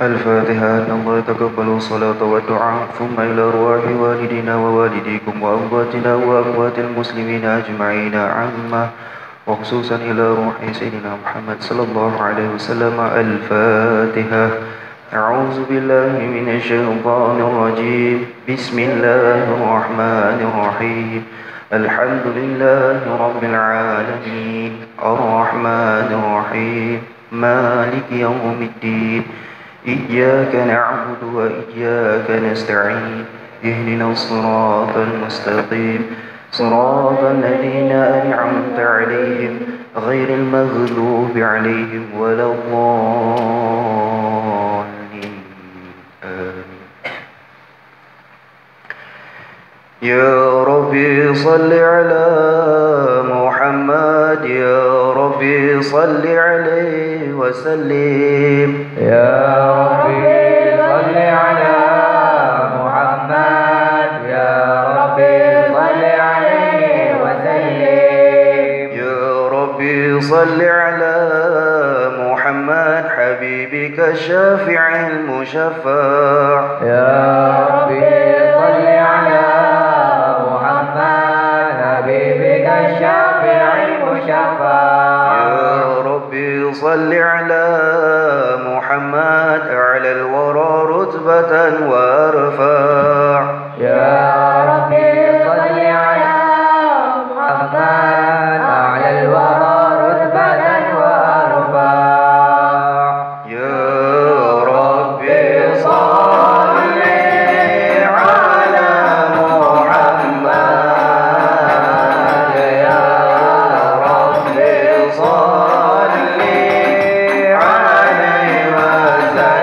الفاتحة. أن الله يتقبل الصلاة والدعاء، ثم إلى أرواح والدينا ووالديكم وأمواتنا وأموات المسلمين أجمعين عامة، وخصوصا إلى روح سيدنا محمد صلى الله عليه وسلم. الفاتحة. أعوذ بالله من الشيطان الرجيم. بسم الله الرحمن الرحيم. الحمد لله رب العالمين، الرحمن الرحيم، مالك يوم الدين، إياك نعبد وإياك نستعين، اهدنا الصراط المستقيم، صراط الذين أنعمت عليهم غير المغلوب عليهم ولا الضالين. آمين. يا ربي صل على محمد، يا ربي صل عليه وسلم. يا ربي صل على محمد، يا ربي صل عليه وسلم. يا ربي صل على محمد حبيبك الشافع المشفع. يا ربي صل على محمد حبيبك الشافع المشفع. يا ربي صل على محمد أعلى الورى رتبة وأرفع. يا ربي صل على محمد أعلى الورى رتبة وأرفع. يا ربي صل على محمد، يا ربي صل عليه وسلم.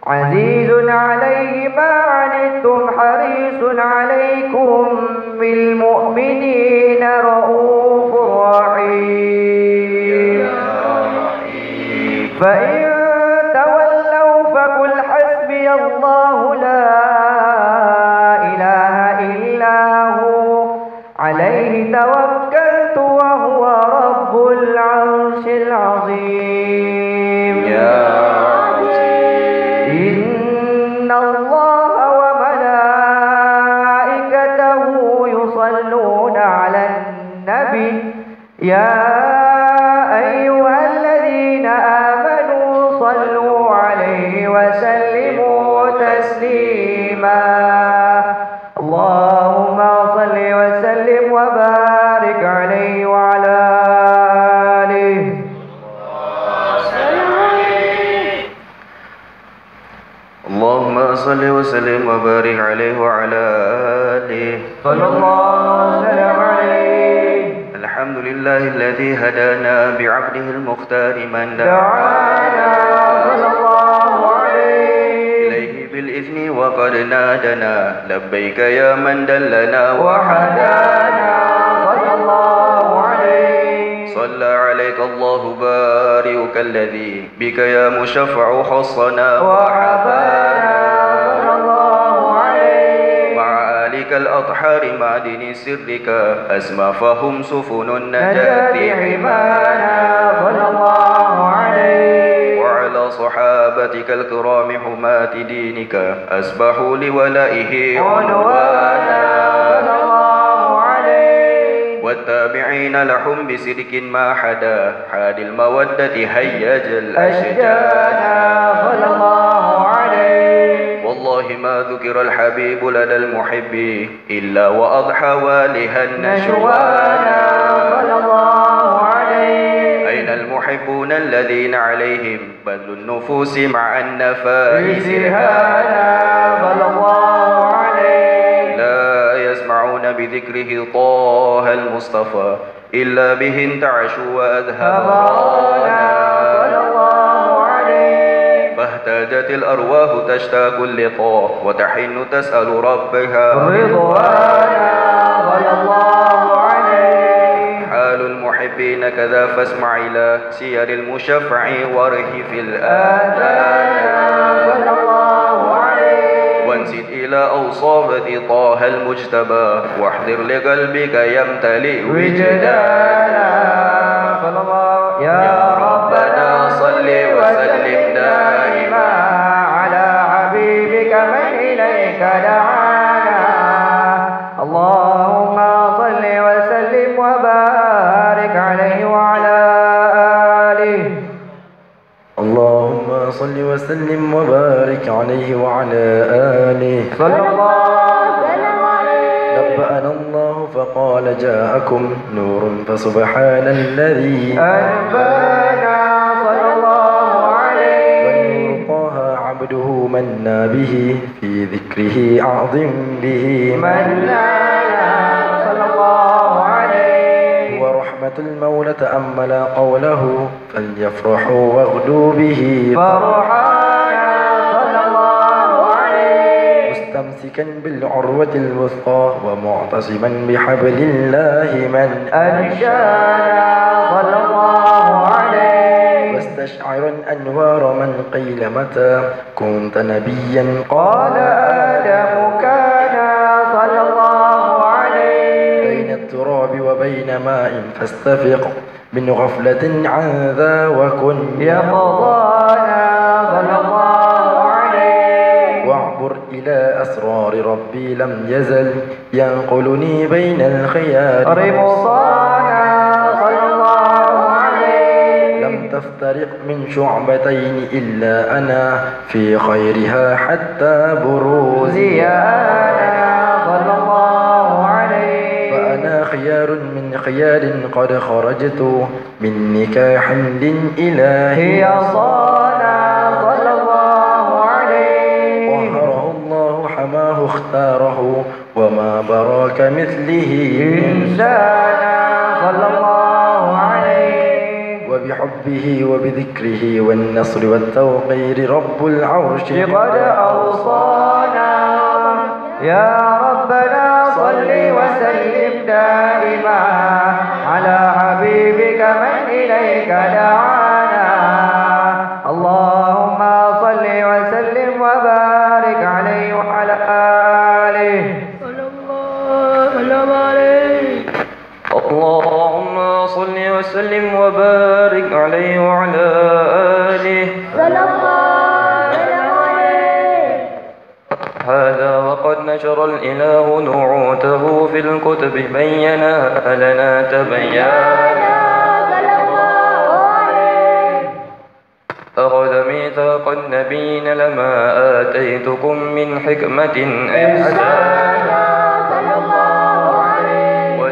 عزيز عليه ما عنتم حريص عليكم بالمؤمنين رؤوف رحيم فإن تولوا فقل حسبي الله لا إله إلا هو عليه توكلت وهو رب العرش العظيم إن الله وملائكته يصلون على النبي يا أيها الذين آمنوا صلوا عليه وسلموا تسليما اللهم صل وسلم وبارك عليه وعلى آله. اللهم صل وسلم وبارك عليه وعلى آله صلى الله وسلم عليه. الحمد لله الذي هدانا بعبده المختار من دعانا صلى الله عليه إليه بالإذن وقد نادنا لبيك يا من دلنا وحدانا صلى الله عليه. صلى عليك الله بارئك الذي بك يا مشفع خصنا وحبانا صلى الله عليه. مع آلك الأطهار معدن سرك أسمى فهم سفن النجاة حمانا صلى الله عليه. وعلى صحابتك الكرام حماة دينك أسبحوا لولائه عنوانا صلى الله عليه. والتابعين لهم بصدق ما حدا حاد المودة هيج الأشجان أشجانا صلى الله عليه. والله ما ذكر الحبيب لدى المحب إلا وأضحى والها نشوانا صلى الله عليه. أين المحبون الذين عليهم بذل النفوس مع النفائس هانا صلى الله عليه. لا يسمعون بذكره طه المصطفى إلا به انتعشوا وأذهبوا صلى الله عليه. فاهتاجت الأرواح تشتاق اللقاء وتحن تسأل ربها رضوانا صلى الله عليه. حال المحبين كذا فاسمع إلى سير المشفع وارهف الآذان صلى الله عليه. وانسد إلى أوصاف طه المجتبى واحضر لقلبك يمتلئ وجدانا صلى الله يا ربنا صل وسلم دائما على حبيبك من إليك دعانا اللهم صل وسلم وبارك عليه وعلى آله. اللهم صل وسلم وبارك عليه وعلى آله. صلى الله وسلم عليه. نبأنا الله فقال جاءكم نور فسبحان الذي أنبانا صلى الله عليه. والنور طه عبده منا به في ذكره أعظم به من لا صلى الله عليه. هو رحمة المولى تأمل قوله فليفرحوا واغدوا به فرحانا صلى الله عليه. مستمسكا بالعروة الوثقى ومعتصما بحبل الله من أنشانا صلى الله عليه. واستشعرا أنوار من قيل متى كنت نبيا قال آدم كان صلى الله عليه. بين التراب وبين ماء فاستفق من غفلة عن ذا وكن يقظانا صلى الله عليه. واعبر إلى أسرار ربي لم يزل ينقلني بين الخيار مصانا صلى الله عليه. لم تفترق من شعبتين إلا أنا في خيرها حتى بروزي زيانا صلى الله عليه. فأنا خيار من خيار قد خرجت من نكاح للإله صانا صلى الله عليه. طهره الله حماه اختاره وما براك مثله إنسانا صلى الله عليه. بحبه وبذكره والنصر والتوقير رب العرش قد أوصانا يا ربنا صل وسلم دائما على حبيبك من إليك دعانا اللهم صل وسلم وبارك عليه وعلى آله اللهم صل وسلم وبارك عليه وعلى آله هذا وقد نشر الإله نعوته في الكتب بينها لنا تبيانا أخذ ميثاق النبيين لما آتيتكم من حكمة إحسانا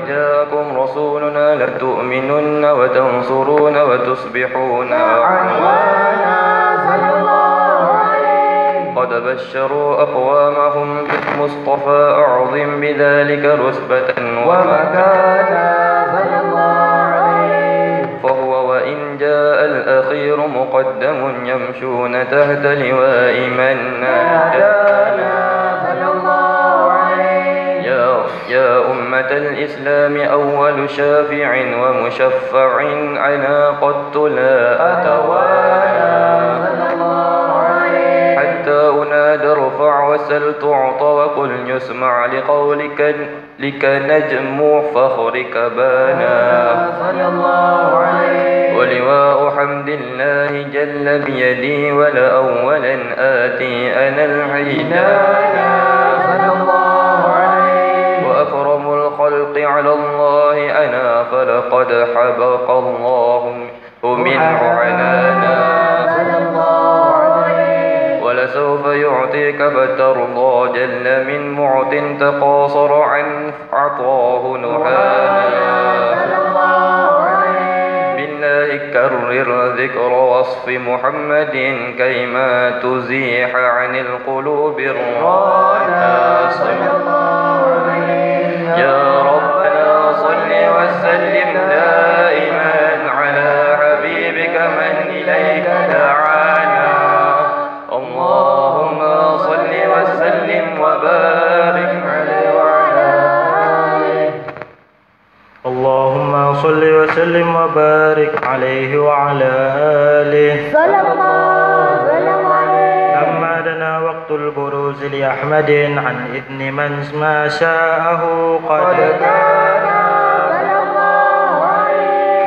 وجاءكم رسولنا لتؤمنن وتنصرون وتصبحون أعوانا قد بشروا أقوامهم بالمصطفى أعظم بذلك رتبة ومكانا فهو وإن جاء الأخير مقدم يمشون تحت لواء من نادانا يا أمة الإسلام أول شافع ومشفع عناقدت لا أتوانى حتى أنادى ارفع وسل تعطى وقل يسمع لقولك لك نجم فخرك بانا ولواء حمد الله جل بيدي ولأولا آتي أنا العيدانا وأكرم الخلق على الله أنا فلقد حبق الله منه عنانا ولسوف يعطيك فترضى جل من معط تقاصر عن عطاه نحانا بالله كرر ذكر وصف محمد كيما تزيح عن القلوب الرانا يا ربنا صل وسلم دائما على حبيبك من إليك دعانا اللهم صل وسلم وبارك عليه وعلى آله اللهم صل وسلم وبارك عليه وعلى آله لما دنا وقت البروز لأحمد عن إذن من ما شاءه قد كان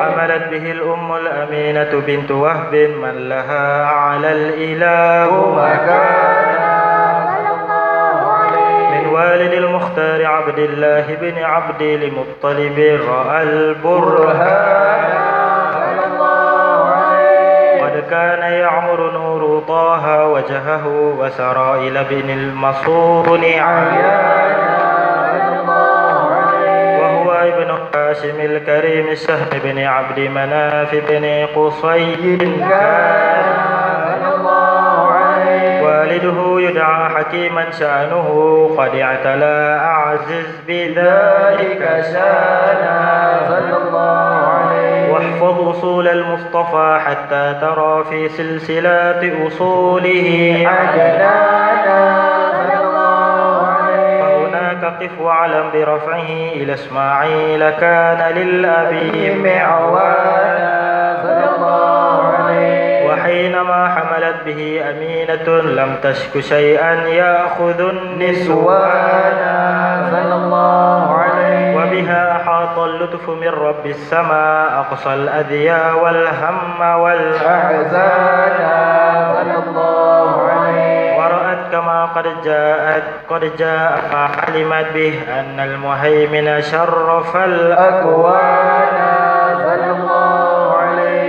حملت به الأم الأمينة بنت وهب من لها على الإله مكانا من والد المختار عبد الله بن عبد المطلب رأى البرهان قد كان يعمر نور طه وجهه وسرى إلى ابن المصون عيانا وهو ابن هاشم الكريم السهم بن عبد مناف بن قصي كان والده يدعى حكيما شأنه قد اعتلى أعزز بذلك شانا واحفظ أصول المصطفى حتى ترى في سلسلات أصوله عدنانا فهناك قف واعلم برفعه إلى إسماعيل كان للأبي معوانا وحينما حملت به أمينة لم تشك شيئا يأخذ النسوان وبها أحاط اللطف من رب السماء أقصى الأذياء والهم والأحزان ورأت كما قد جاء فعلمت به أن المهيمن شرف الأكوان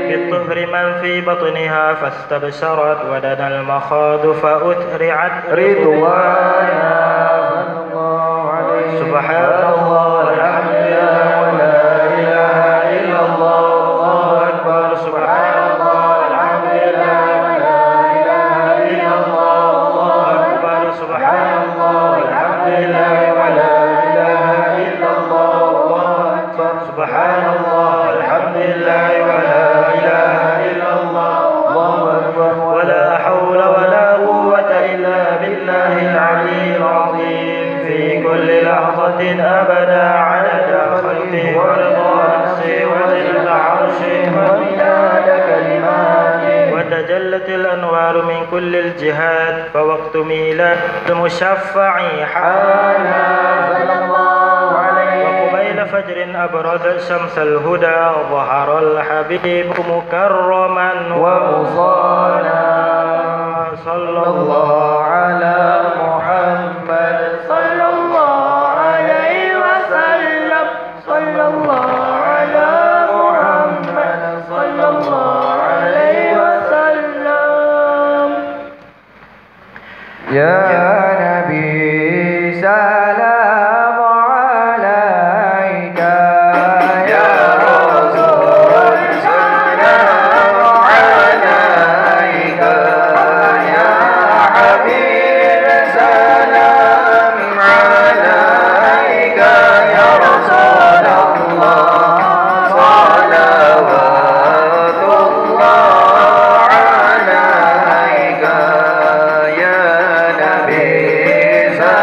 بالطهر من في بطنها فاستبشرت ودنا المخاض فأترعت رضوانا سبحان الله والحمد لله ولا إله إلا الله والله أكبر سبحان الله والحمد لله ولا إله إلا الله والله أكبر سبحان الله والحمد لله ولا إله إلا الله والله أكبر سبحان الله والحمد لله ولا إله أبدا عدد خلقه ورضا نفسه وزنة عرشه ومداد كلماته. وتجلت الأنوار من كل الجهات فوقت ميلاد المشفع حالا صلى الله عليه. وقبيل فجر أبرز شمس الهدى ظهر الحبيب مكرما ومصانا صلى الله على محمد صلى الله عليه وسلم صلى الله على محمد صلى الله عليه وسلم. يا نبي سلام عليك يا رسول سلام عليك يا حبيب سلام عليك يا رسول الله صلوات الله عليك يا نبي سلام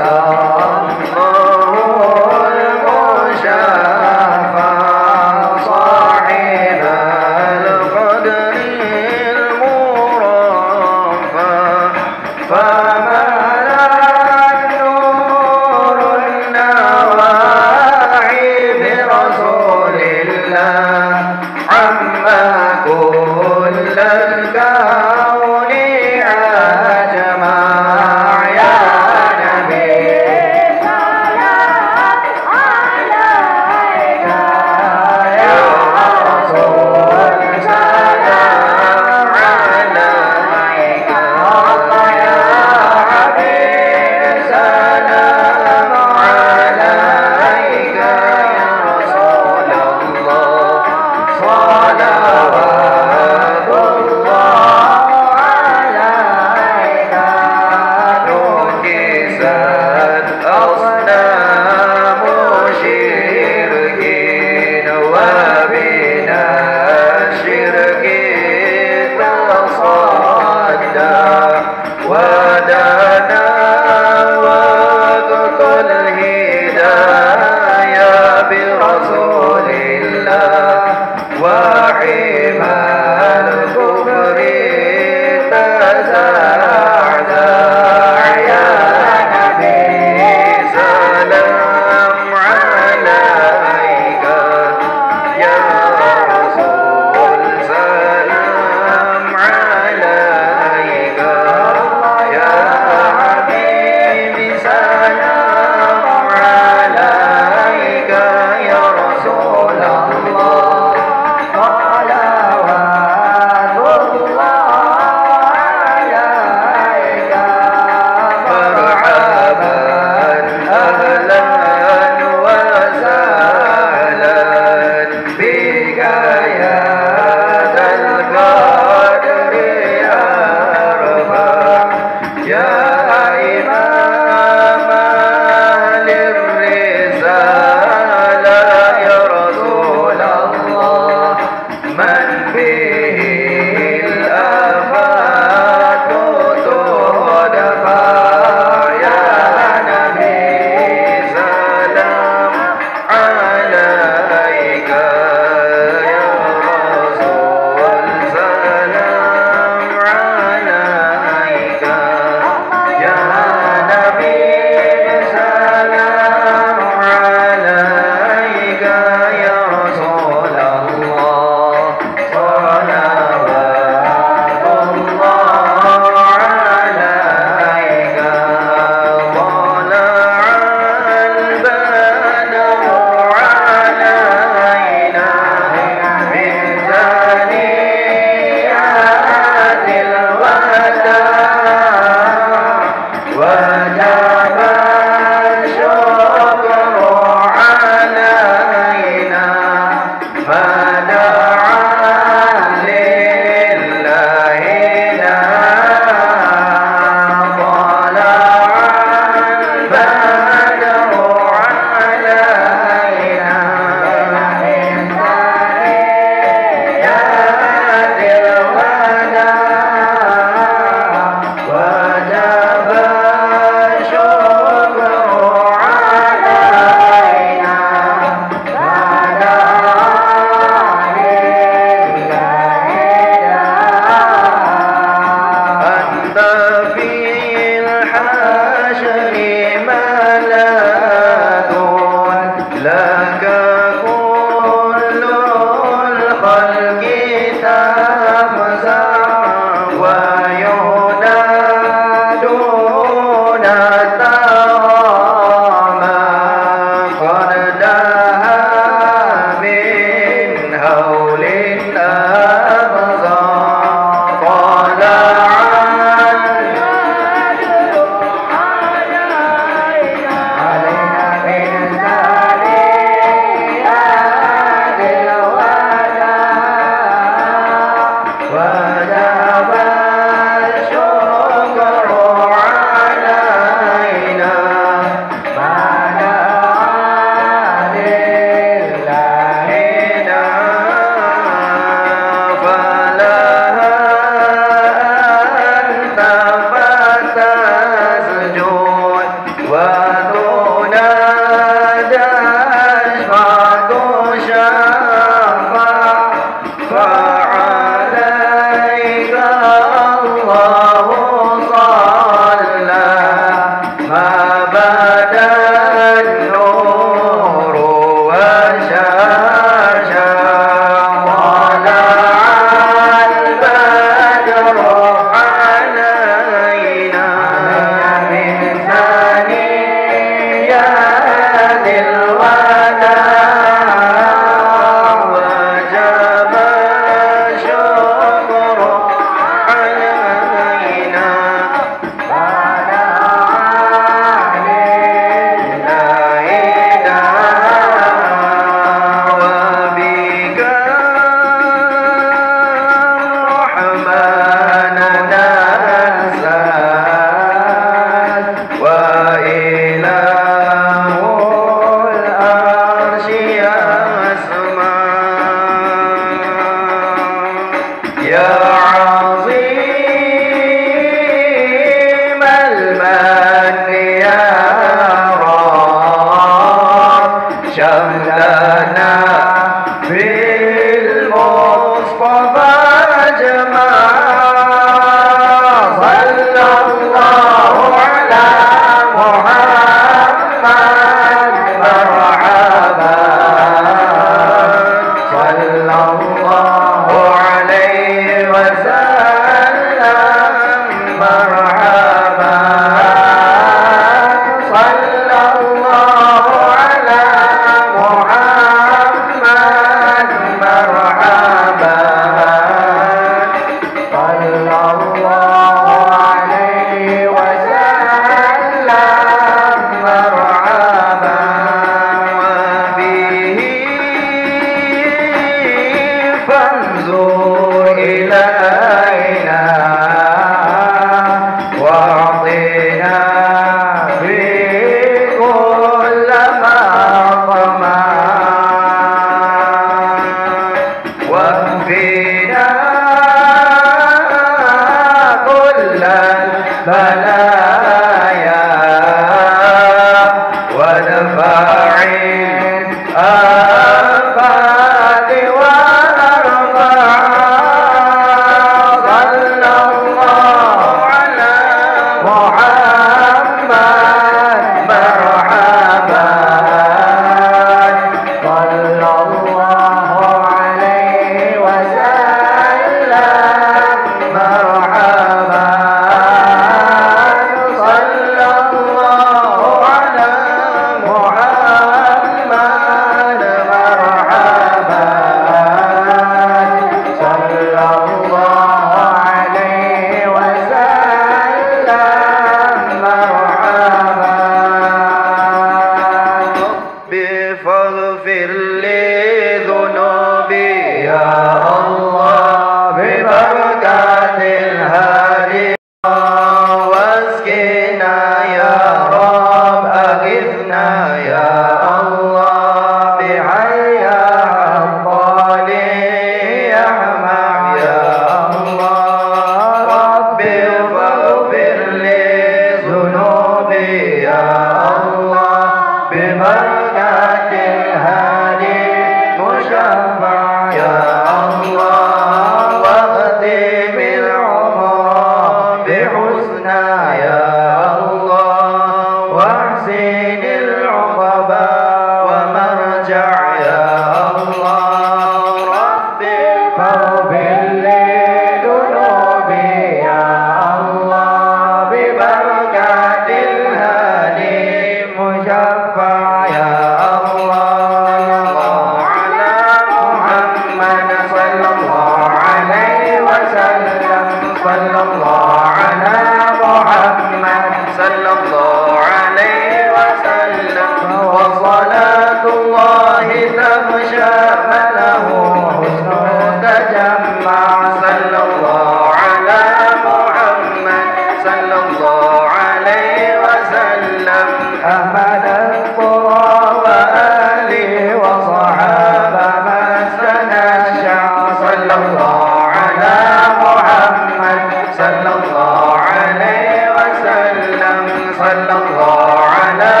صلى الله عليه وسلم صلى الله على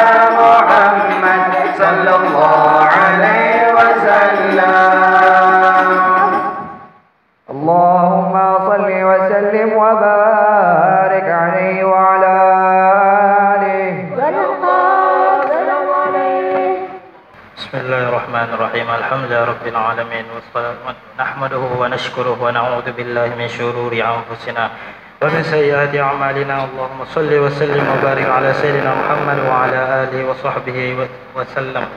Bismillahirrahmanirrahim. Alhamdulillah rabbil alamin nahmaduhu wa nashkuruhu wa na'udzu billahi min shururi anfusina wa min sayyiati a'malina. Allahumma shalli wa sallim wa barik ala sayyidina Muhammad wa ala alihi wa sahbihi wa sallam.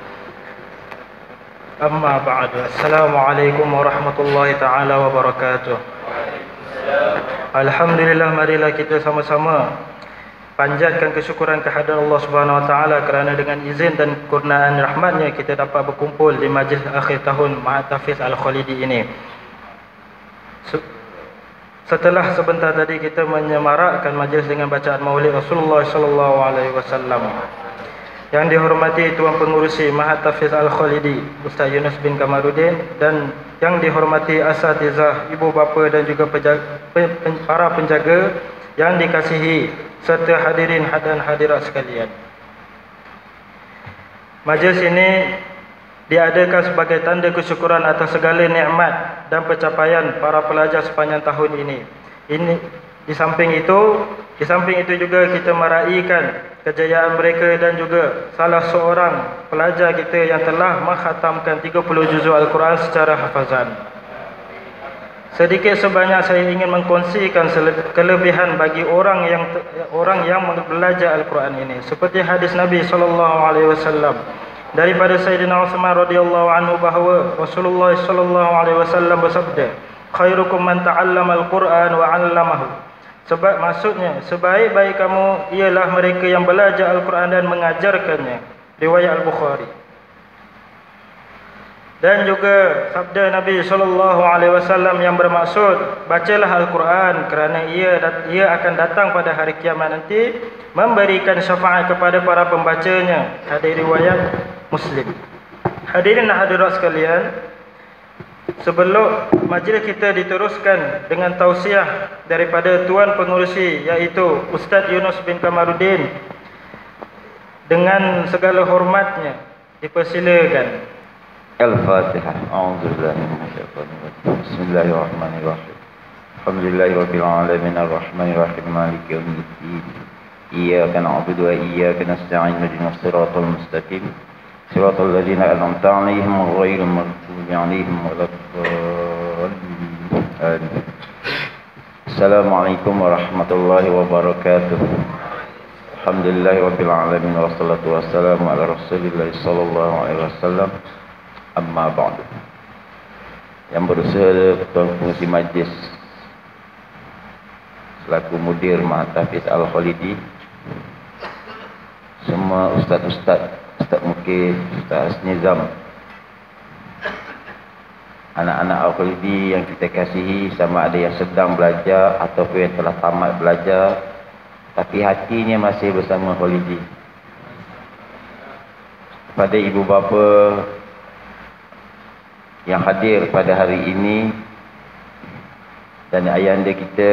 Amma ba'du. Assalamualaikum warahmatullahi taala wabarakatuh. Alhamdulillah, marilah kita sama-sama panjatkan kesyukuran kehadirat Allah Subhanahu Wa Taala kerana dengan izin dan kurniaan rahmatnya kita dapat berkumpul di majlis akhir tahun Mahat Hafiz Al-Khalidi ini. Setelah sebentar tadi kita menyemarakkan majlis dengan bacaan Maulid Rasulullah sallallahu alaihi wasallam. Yang dihormati Tuan Pengurusi Mahat Hafiz Al-Khalidi Ustaz Yunus bin Kamaruddin, dan yang dihormati asatizah, ibu bapa dan juga para penjaga yang dikasihi serta hadirin dan hadirat sekalian. Majlis ini diadakan sebagai tanda kesyukuran atas segala nikmat dan pencapaian para pelajar sepanjang tahun ini. Di samping itu juga kita meraihkan kejayaan mereka dan juga salah seorang pelajar kita yang telah mengkhatamkan 30 juzuk Al-Quran secara hafazan. Sedikit sebanyak saya ingin mengkongsikan kelebihan bagi orang yang belajar Al-Quran ini. Seperti hadis Nabi SAW daripada Sayyidina Uthman radhiyallahu anhu bahawa Rasulullah SAW bersabda, khairukum man ta'allama al-Quran wa 'allamahu. Sebab maksudnya sebaik-baik kamu ialah mereka yang belajar Al-Quran dan mengajarkannya. Riwayat Al-Bukhari. Dan juga sabda Nabi SAW yang bermaksud, bacalah Al-Quran kerana ia akan datang pada hari kiamat nanti memberikan syafaat kepada para pembacanya. Hadis riwayat Muslim. Hadirin dan hadirat sekalian, sebelum majlis kita diteruskan dengan tausiah daripada Tuan Pengurusi, iaitu Ustaz Yunus bin Kamaruddin, dengan segala hormatnya dipersilakan. Al-Fatihah. A'udzubillahi minasyaitonir rajim. Bismillahirrahmanirrahim. Alhamdulillahirabbil alamin arrahmanir rahim maliki yaumiddin. Iyyaka na'budu wa iyyaka nasta'in ihdinas siratal mustaqim. Siratal ladzina an'amta 'alaihim ghairil maghdubi 'alaihim waladdallin. Assalamualaikum warahmatullahi wabarakatuh. Alhamdulillahirabbil alamin wassalatu wassalamu ala Rasulillah sallallahu alaihi wasallam. Amma ba'du. Yang berusaha Tuan Pengurusi Majlis selaku mudir Mahat Hafiz Al-Khalidi, semua ustaz-ustaz, Ustaz Mukif, Ustaz Nizam, anak-anak Al-Khalidi yang kita kasihi, sama ada yang sedang belajar ataupun yang telah tamat belajar tapi hatinya masih bersama Khalidi. Pada ibu bapa yang hadir pada hari ini, dan ayahanda kita,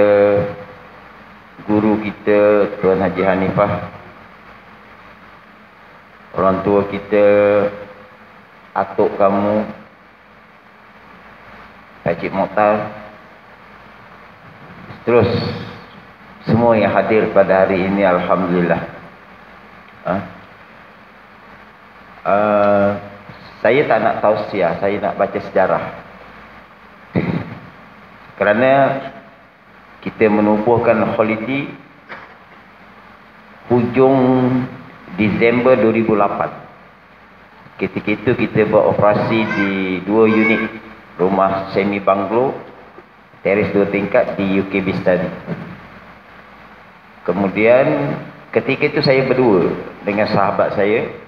guru kita Tuan Haji Hanifah, orang tua kita, atuk kamu Pak Cik Mokhtar, terus semua yang hadir pada hari ini, alhamdulillah. Saya tak nak tausiah, saya nak baca sejarah. Kerana kita menubuhkan Khalidi hujung Disember 2008. Ketika itu kita beroperasi di 2 unit rumah semi banglo, teres 2 tingkat di UKB Study. Kemudian ketika itu saya berdua dengan sahabat saya.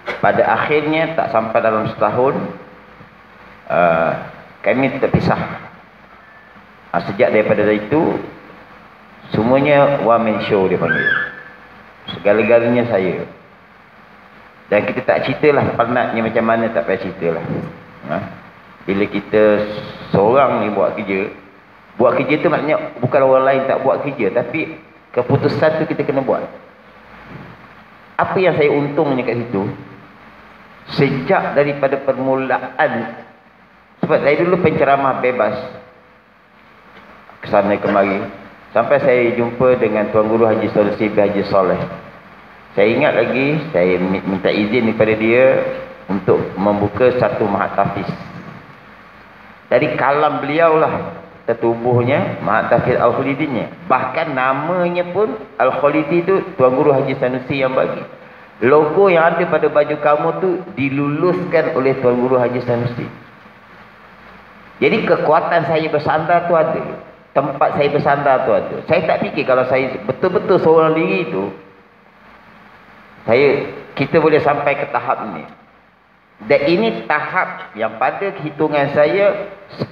Pada akhirnya tak sampai dalam setahun kami terpisah. Sejak daripada itu semuanya one man show dia panggil. Segala-galanya saya. Dan kita tak ceritalah penatnya macam mana, tak payah ceritalah. Bila kita seorang ni buat kerja tu maknanya bukan orang lain tak buat kerja, tapi keputusan tu kita kena buat. Apa yang saya untungnya kat situ, sejak daripada permulaan, sebab saya dulu penceramah bebas kesana kemari, sampai saya jumpa dengan Tuan Guru Haji Solusi bin Haji Soleh. Saya ingat lagi, saya minta izin daripada dia untuk membuka satu mahat tahfiz. Dari kalam beliau lah tertubuhnya mahat tahfiz Al-Khalidinnya. Bahkan namanya pun Al-Khalidi tu Tuan Guru Haji Sanusi yang bagi. Logo yang ada pada baju kamu tu diluluskan oleh Tuan Guru Haji Sanusi. Jadi kekuatan saya bersandar tu ada. Tempat saya bersandar tu ada. Saya tak fikir kalau saya betul-betul seorang diri tu, kita boleh sampai ke tahap ini. Dan ini tahap yang pada hitungan saya 10%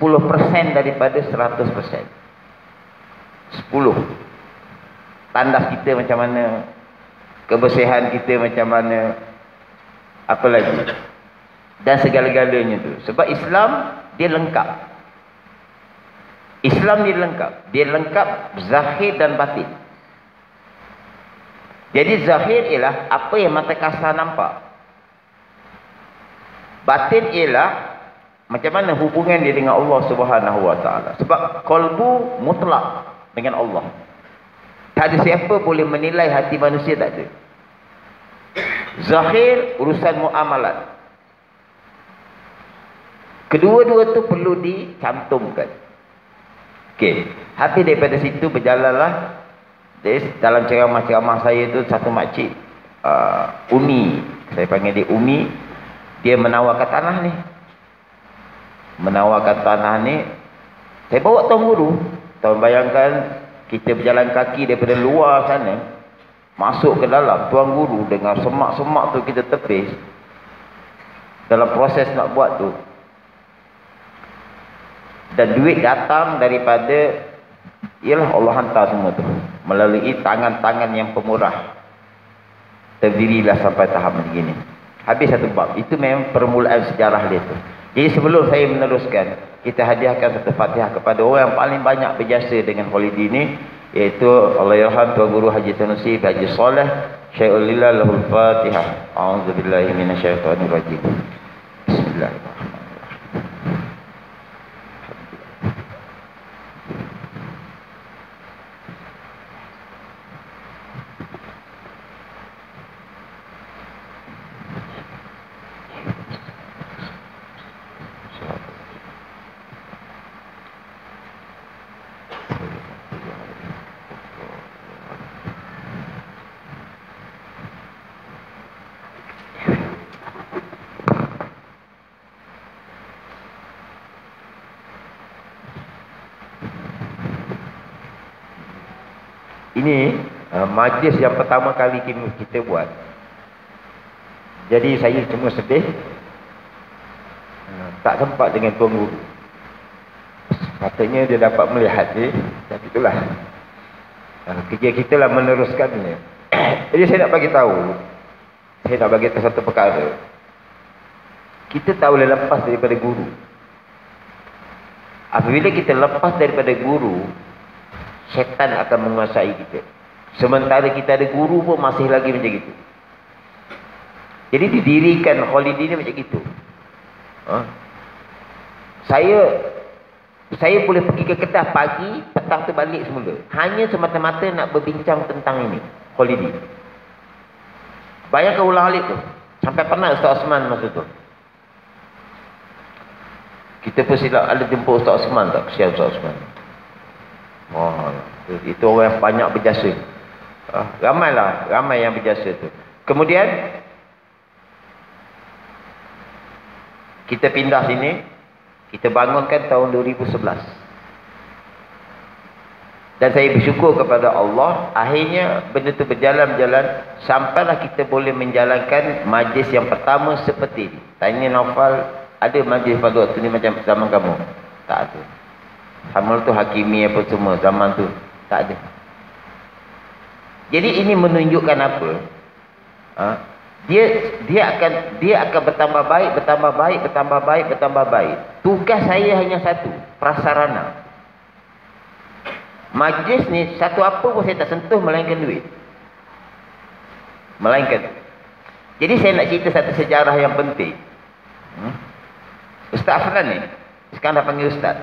daripada 100%. 10. Tandas kita macam mana, kebersihan kita macam mana, apa lagi, dan segala-galanya tu. Sebab Islam dia lengkap. Islam dia lengkap zahir dan batin. Jadi zahir ialah apa yang mata kasar nampak. Batin ialah macam mana hubungan dia dengan Allah Subhanahu Wa Taala. Sebab qalbu mutlak dengan Allah. Tak ada siapa boleh menilai hati manusia, tak ada. Zahir urusan muamalat. Kedua-dua tu perlu dicantumkan. Okey, habis daripada situ berjalanlah dalam ceramah-ceramah saya tu satu makcik Umi, saya panggil dia Umi. Dia menawarkan tanah ni. Menawarkan tanah ni. Saya bawa Tuan Guru. Tuan bayangkan kita berjalan kaki daripada luar sana masuk ke dalam. Tuan Guru dengan semak-semak tu kita tepis. Dalam proses nak buat tu. Dan duit datang daripada, ialah Allah hantar semua tu. Melalui tangan-tangan yang pemurah. Terdirilah sampai tahap begini. Habis satu bab. Itu memang permulaan sejarah dia tu. Jadi sebelum saya meneruskan, kita hadiahkan satu Fatihah kepada orang yang paling banyak berjasa dengan Khalidi ini, iaitu Allahyarham Tuan Guru Haji Sanusi Haji Saleh Syai'ulillah lahul Fatihah. A'udzubillahi minasyaitonirrajim. Bismillahirrahmanirrahim. Ini majlis yang pertama kali kita buat. Jadi saya cuma sedih tak sempat dengan Tuan Guru. Katanya dia dapat melihat dia. Dan itulah kerja kita lah meneruskannya. Jadi saya nak bagi tahu, saya nak bagi tahu satu perkara. Kita tak boleh lepas daripada guru. Apabila kita lepas daripada guru, syaitan akan menguasai kita. Sementara kita ada guru pun masih lagi macam itu. Jadi didirikan Khalidi ni macam itu. Saya boleh pergi ke Kedah pagi, petang tu balik semula. Hanya semata-mata nak berbincang tentang ini, Khalidi. Bayangkan ulang-alik tu. Sampai pernah Ustaz Osman masa tu. Kita pun silap ada jumpa Ustaz Osman tak? Kesian Ustaz Osman. Itu orang yang banyak berjasa. Ramai yang berjasa tu. Kemudian kita pindah sini, kita bangunkan tahun 2011. Dan saya bersyukur kepada Allah, akhirnya benda tu berjalan sampailah kita boleh menjalankan majlis yang pertama seperti ini. Tanya Naufal, ada majlis pada waktu ni macam zaman kamu? Tak ada. Sama tu Hakimi apa semua zaman tu tak ada. Jadi ini menunjukkan apa? Dia akan bertambah baik. Tugas saya hanya satu, prasarana. Majlis ni satu apa pun saya tak sentuh melainkan duit. Jadi saya nak cerita satu sejarah yang penting. Ustaz Afran ni sekarang dah panggil Ustaz.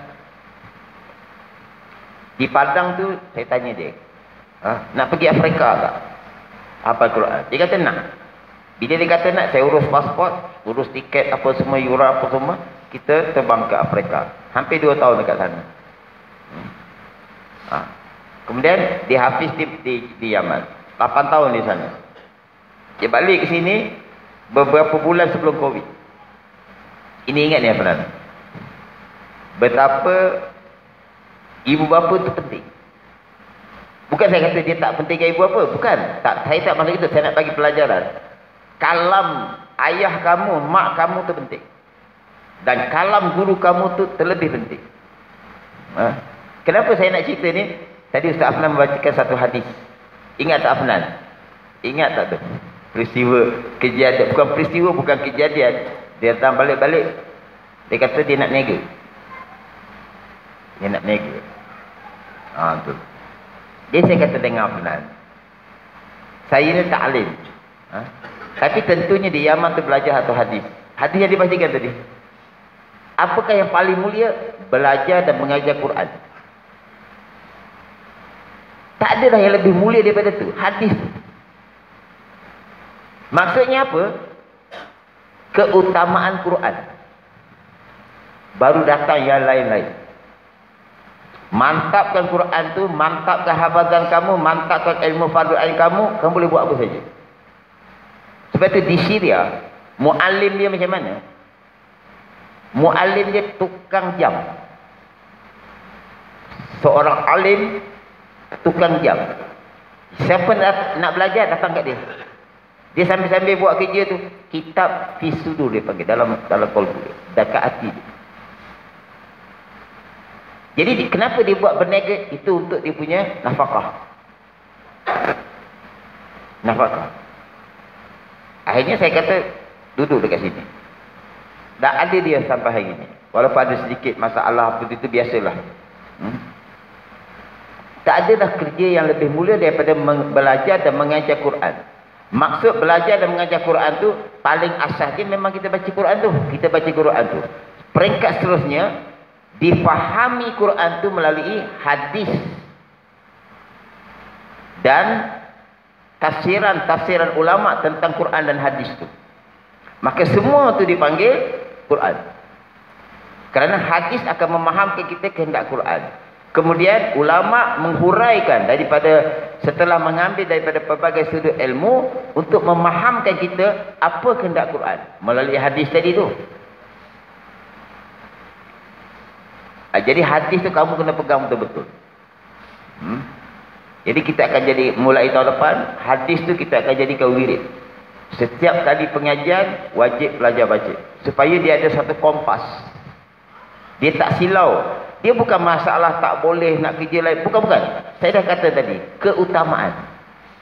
Di Padang tu saya tanya dia, nak pergi Afrika tak? Hafal Quran? Dia kata nak. Bila dia kata nak, saya urus pasport, urus tiket apa semua, yuran apa semua, kita terbang ke Afrika. Hampir 2 tahun dekat sana. Kemudian dia hafiz di Yaman. 8 tahun di sana. Dia balik ke sini beberapa bulan sebelum Covid. Ini ingat ni Afnan. Betapa ibu bapa tu penting. Bukan saya kata dia tak penting ke ibu bapa. Bukan. Tak, saya tak maksud itu. Saya nak bagi pelajaran. Kalam ayah kamu, mak kamu tu penting. Dan kalam guru kamu tu terlebih penting. Kenapa saya nak cerita ni? Tadi Ustaz Afnan membacakan satu hadis. Ingat tak Afnan? Ingat tak tu? Peristiwa, kejadian. Bukan peristiwa, bukan kejadian. Dia datang balik-balik. Dia kata dia nak niaga. Dia nak niaga. Tu. Dia saya kata dengan Afnan. Saya ni tak alim. Tapi tentunya di Yaman tu belajar satu hadis. Hadis yang dibacakan tadi. Apakah yang paling mulia? Belajar dan mengajar Quran. Tak ada dah yang lebih mulia daripada tu. Hadis tu. Maksudnya apa? Keutamaan Quran. Baru datang yang lain-lain. Mantapkan Quran tu, mantapkan hafazan kamu, mantapkan ilmu fardu ain kamu, kamu boleh buat apa saja. Sebab tu di Syria, muallim dia macam mana? Muallim dia tukang jam. Seorang alim tukang jam. Siapa nak belajar datang kat dia. Dia sambil-sambil buat kerja tu, kitab fi sudur dia panggil dalam qalbu dia, dekat hati dia. Jadi kenapa dia buat berniaga? Itu untuk dia punya nafkah. Nafkah. Akhirnya saya kata duduk dekat sini. Tak ada dia sampai hari ini. Walaupun ada sedikit masalah apa itu biasalah. Tak ada dah kerja yang lebih mulia daripada belajar dan mengajar Quran. Maksud belajar dan mengajar Quran tu paling asasnya memang kita baca Quran tu. Kita baca Quran tu. Peringkat seterusnya difahami Quran tu melalui hadis dan tafsiran ulama tentang Quran dan hadis tu. Maka semua tu dipanggil Quran. Kerana hadis akan memahamkan kita kehendak Quran. Kemudian ulama menghuraikan daripada setelah mengambil daripada pelbagai sudut ilmu untuk memahamkan kita apa kehendak Quran melalui hadis tadi tu. Jadi hadis tu kamu kena pegang betul-betul. Jadi kita akan jadi mulai tahun depan hadis tu kita akan jadikan wirid. Setiap kali pengajian wajib belajar baca supaya dia ada satu kompas. Dia tak silau. Dia bukan masalah tak boleh nak kerja lain. Bukan. Saya dah kata tadi. Keutamaan.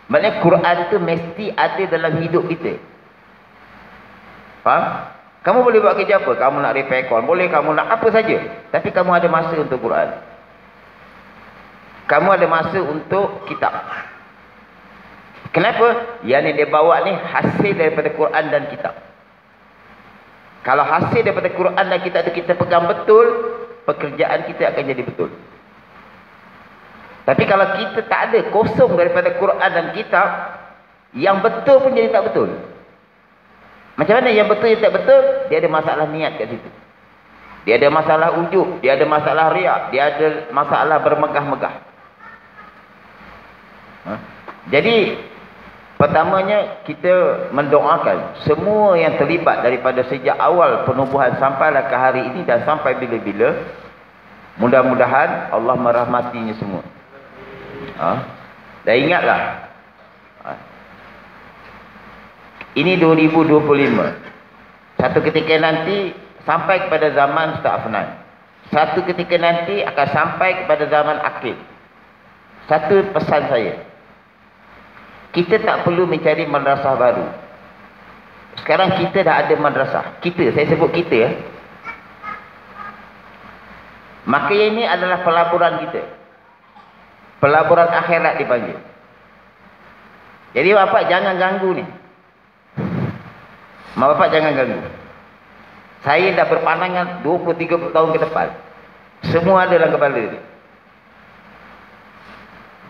Maknanya Quran tu mesti ada dalam hidup kita. Faham? Kamu boleh buat kerja apa? Kamu nak repair aircon. Boleh. Kamu nak apa saja. Tapi kamu ada masa untuk Quran. Kamu ada masa untuk kitab. Kenapa? Yang dia bawa ni hasil daripada Quran dan kitab. Kalau hasil daripada Quran dan kitab itu kita pegang betul, pekerjaan kita akan jadi betul. Tapi kalau kita tak ada, kosong daripada Quran dan kitab, yang betul pun jadi tak betul. Macam mana yang betul yang tak betul? Dia ada masalah niat kat situ. Dia ada masalah ujub, dia ada masalah riak, dia ada masalah bermegah-megah. Jadi pertamanya kita mendoakan semua yang terlibat daripada sejak awal penubuhan sampailah ke hari ini dan sampai bila-bila, mudah-mudahan Allah merahmatinya semua. Dan ingatlah, ini 2025. Satu ketika nanti sampai kepada zaman Ustaz Afnan. Satu ketika nanti akan sampai kepada zaman akhir. Satu pesan saya, kita tak perlu mencari madrasah baru. Sekarang kita dah ada madrasah. Kita, saya sebut kita ya. Maka ini adalah pelaburan kita. Pelaburan akhirat dipanggil. Jadi bapak jangan ganggu ni. Mak bapak jangan ganggu. Saya dah berpandangan 20-30 tahun ke depan. Semua ada dalam kepala ni.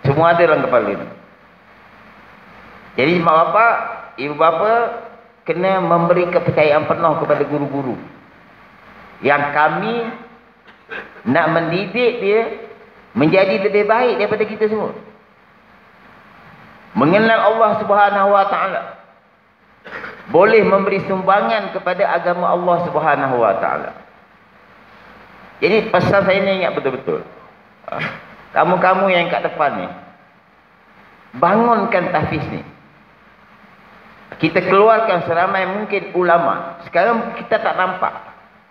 Semua ada dalam kepala ni. Jadi mak bapak, ibu bapa, kena memberi kepercayaan penuh kepada guru-guru. Yang kami nak mendidik dia menjadi lebih baik daripada kita semua. Mengenal Allah Subhanahu Wa Taala. Boleh memberi sumbangan kepada agama Allah Subhanahu Wa Taala. Jadi pesan saya ni ingat betul-betul. Kamu-kamu yang kat depan ni, bangunkan tahfiz ni. Kita keluarkan seramai mungkin ulama. Sekarang kita tak nampak.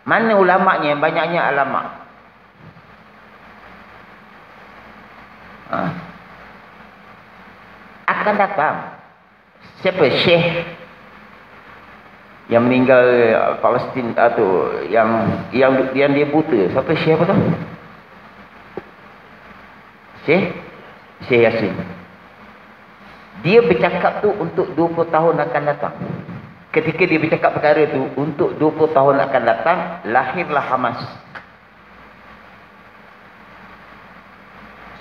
Mana ulamanya? Banyaknya alamak. Akan datang. Siapa? Syekh yang meninggal Palestin atau yang dia buta. Siapa Syekh apa tu? Syekh Yasin. Dia bercakap tu untuk 20 tahun akan datang. Ketika dia bercakap perkara tu untuk 20 tahun akan datang, lahirlah Hamas.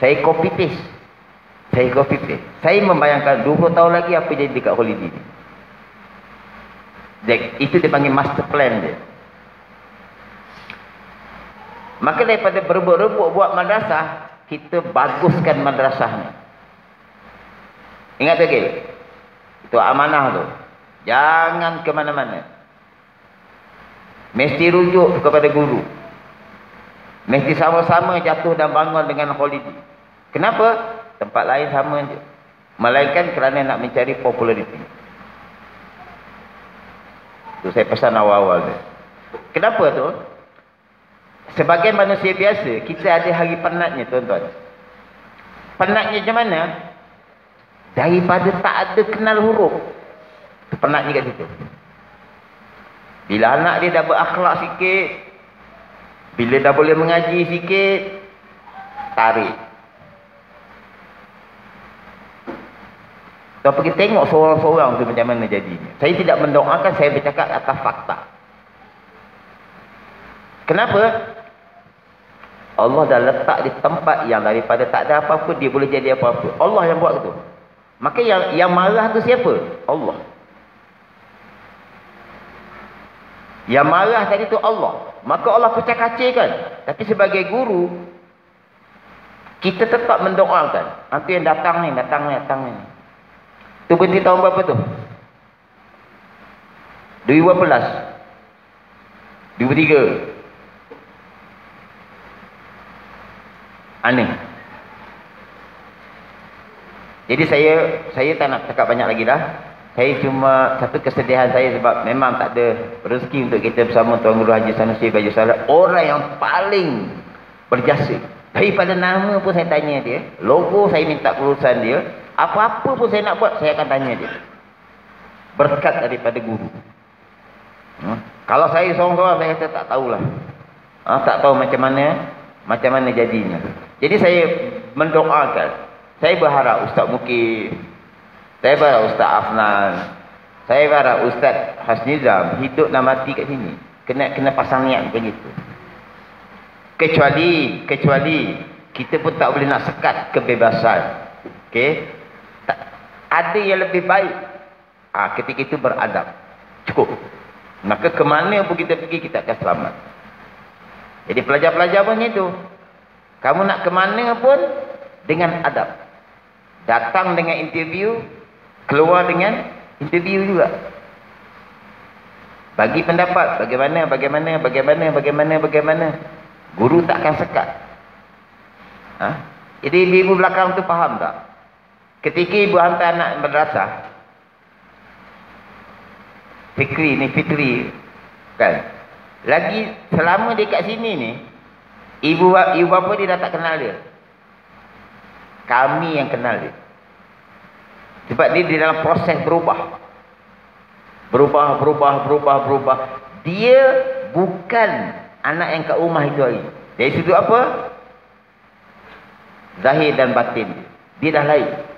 Saya copy paste. Saya membayangkan 20 tahun lagi apa jadi dekat Khalidi ni. Itu dia panggil master plan dia. Maka daripada berebut-rebut buat madrasah, kita baguskan madrasah ni. Ingat tak? Itu amanah tu. Jangan ke mana-mana. Mesti rujuk kepada guru. Mesti sama-sama jatuh dan bangun dengan Khalidi. Kenapa? Tempat lain sama je. Melainkan kerana nak mencari populariti. Itu saya pesan awal-awal tu. Kenapa tu? Sebagai manusia biasa, kita ada hari penatnya, tuan-tuan. Penatnya macam mana? Daripada tak ada kenal huruf. Penatnya kat situ. Bila anak dia dah berakhlak sikit, bila dah boleh mengaji sikit, tarik. Kita pergi tengok seorang-seorang tu macam mana jadinya. Saya tidak mendoakan, saya bercakap atas fakta. Kenapa? Allah dah letak di tempat yang daripada tak ada apa-apa, dia boleh jadi apa-apa. Allah yang buat itu. Maka yang marah tu siapa? Allah. Yang marah tadi tu Allah. Maka Allah pecah kacirkan. Tapi sebagai guru, kita tetap mendoakan. Nanti yang datang ni. Tu berhenti tahun berapa tu? 2012. 2003. Aneh. Jadi saya tak nak cakap banyak lagi dah. Saya cuma satu kesedihan saya sebab memang tak ada rezeki untuk kita bersama Tuan Guru Haji Sanusi Baju Salat. Orang yang paling berjasa. Daripada nama pun saya tanya dia. Logo saya minta kelulusan dia. Apa-apa pun saya nak buat, saya akan tanya dia. Berkat daripada guru. Kalau saya seorang-seorang, saya kata tak tahulah. Tak tahu macam mana jadinya. Jadi saya mendoakan. Saya berharap Ustaz Mukif, saya berharap Ustaz Afnan, saya berharap Ustaz Hasnizam hidup dan mati kat sini. Kena pasang niat macam itu. Kecuali kita pun tak boleh nak sekat kebebasan. Okey? Ada yang lebih baik. Ketika itu beradab. Cukup. Maka ke mana pun kita pergi, kita akan selamat. Jadi pelajar-pelajar pun itu. Kamu nak ke mana pun dengan adab. Datang dengan interview, keluar dengan interview juga. Bagi pendapat bagaimana. Guru tak akan sekat. Jadi ibu belakang tu faham tak? Ketika ibu hantar anak madrasah, Fitri kan? Lagi selama dia kat sini ni, ibu bapa dia dah tak kenal dia. Kami yang kenal dia. Sebab dia di dalam proses berubah. Dia bukan anak yang kat rumah itu hari. Dari sudut apa? Zahir dan batin. Dia dah lain.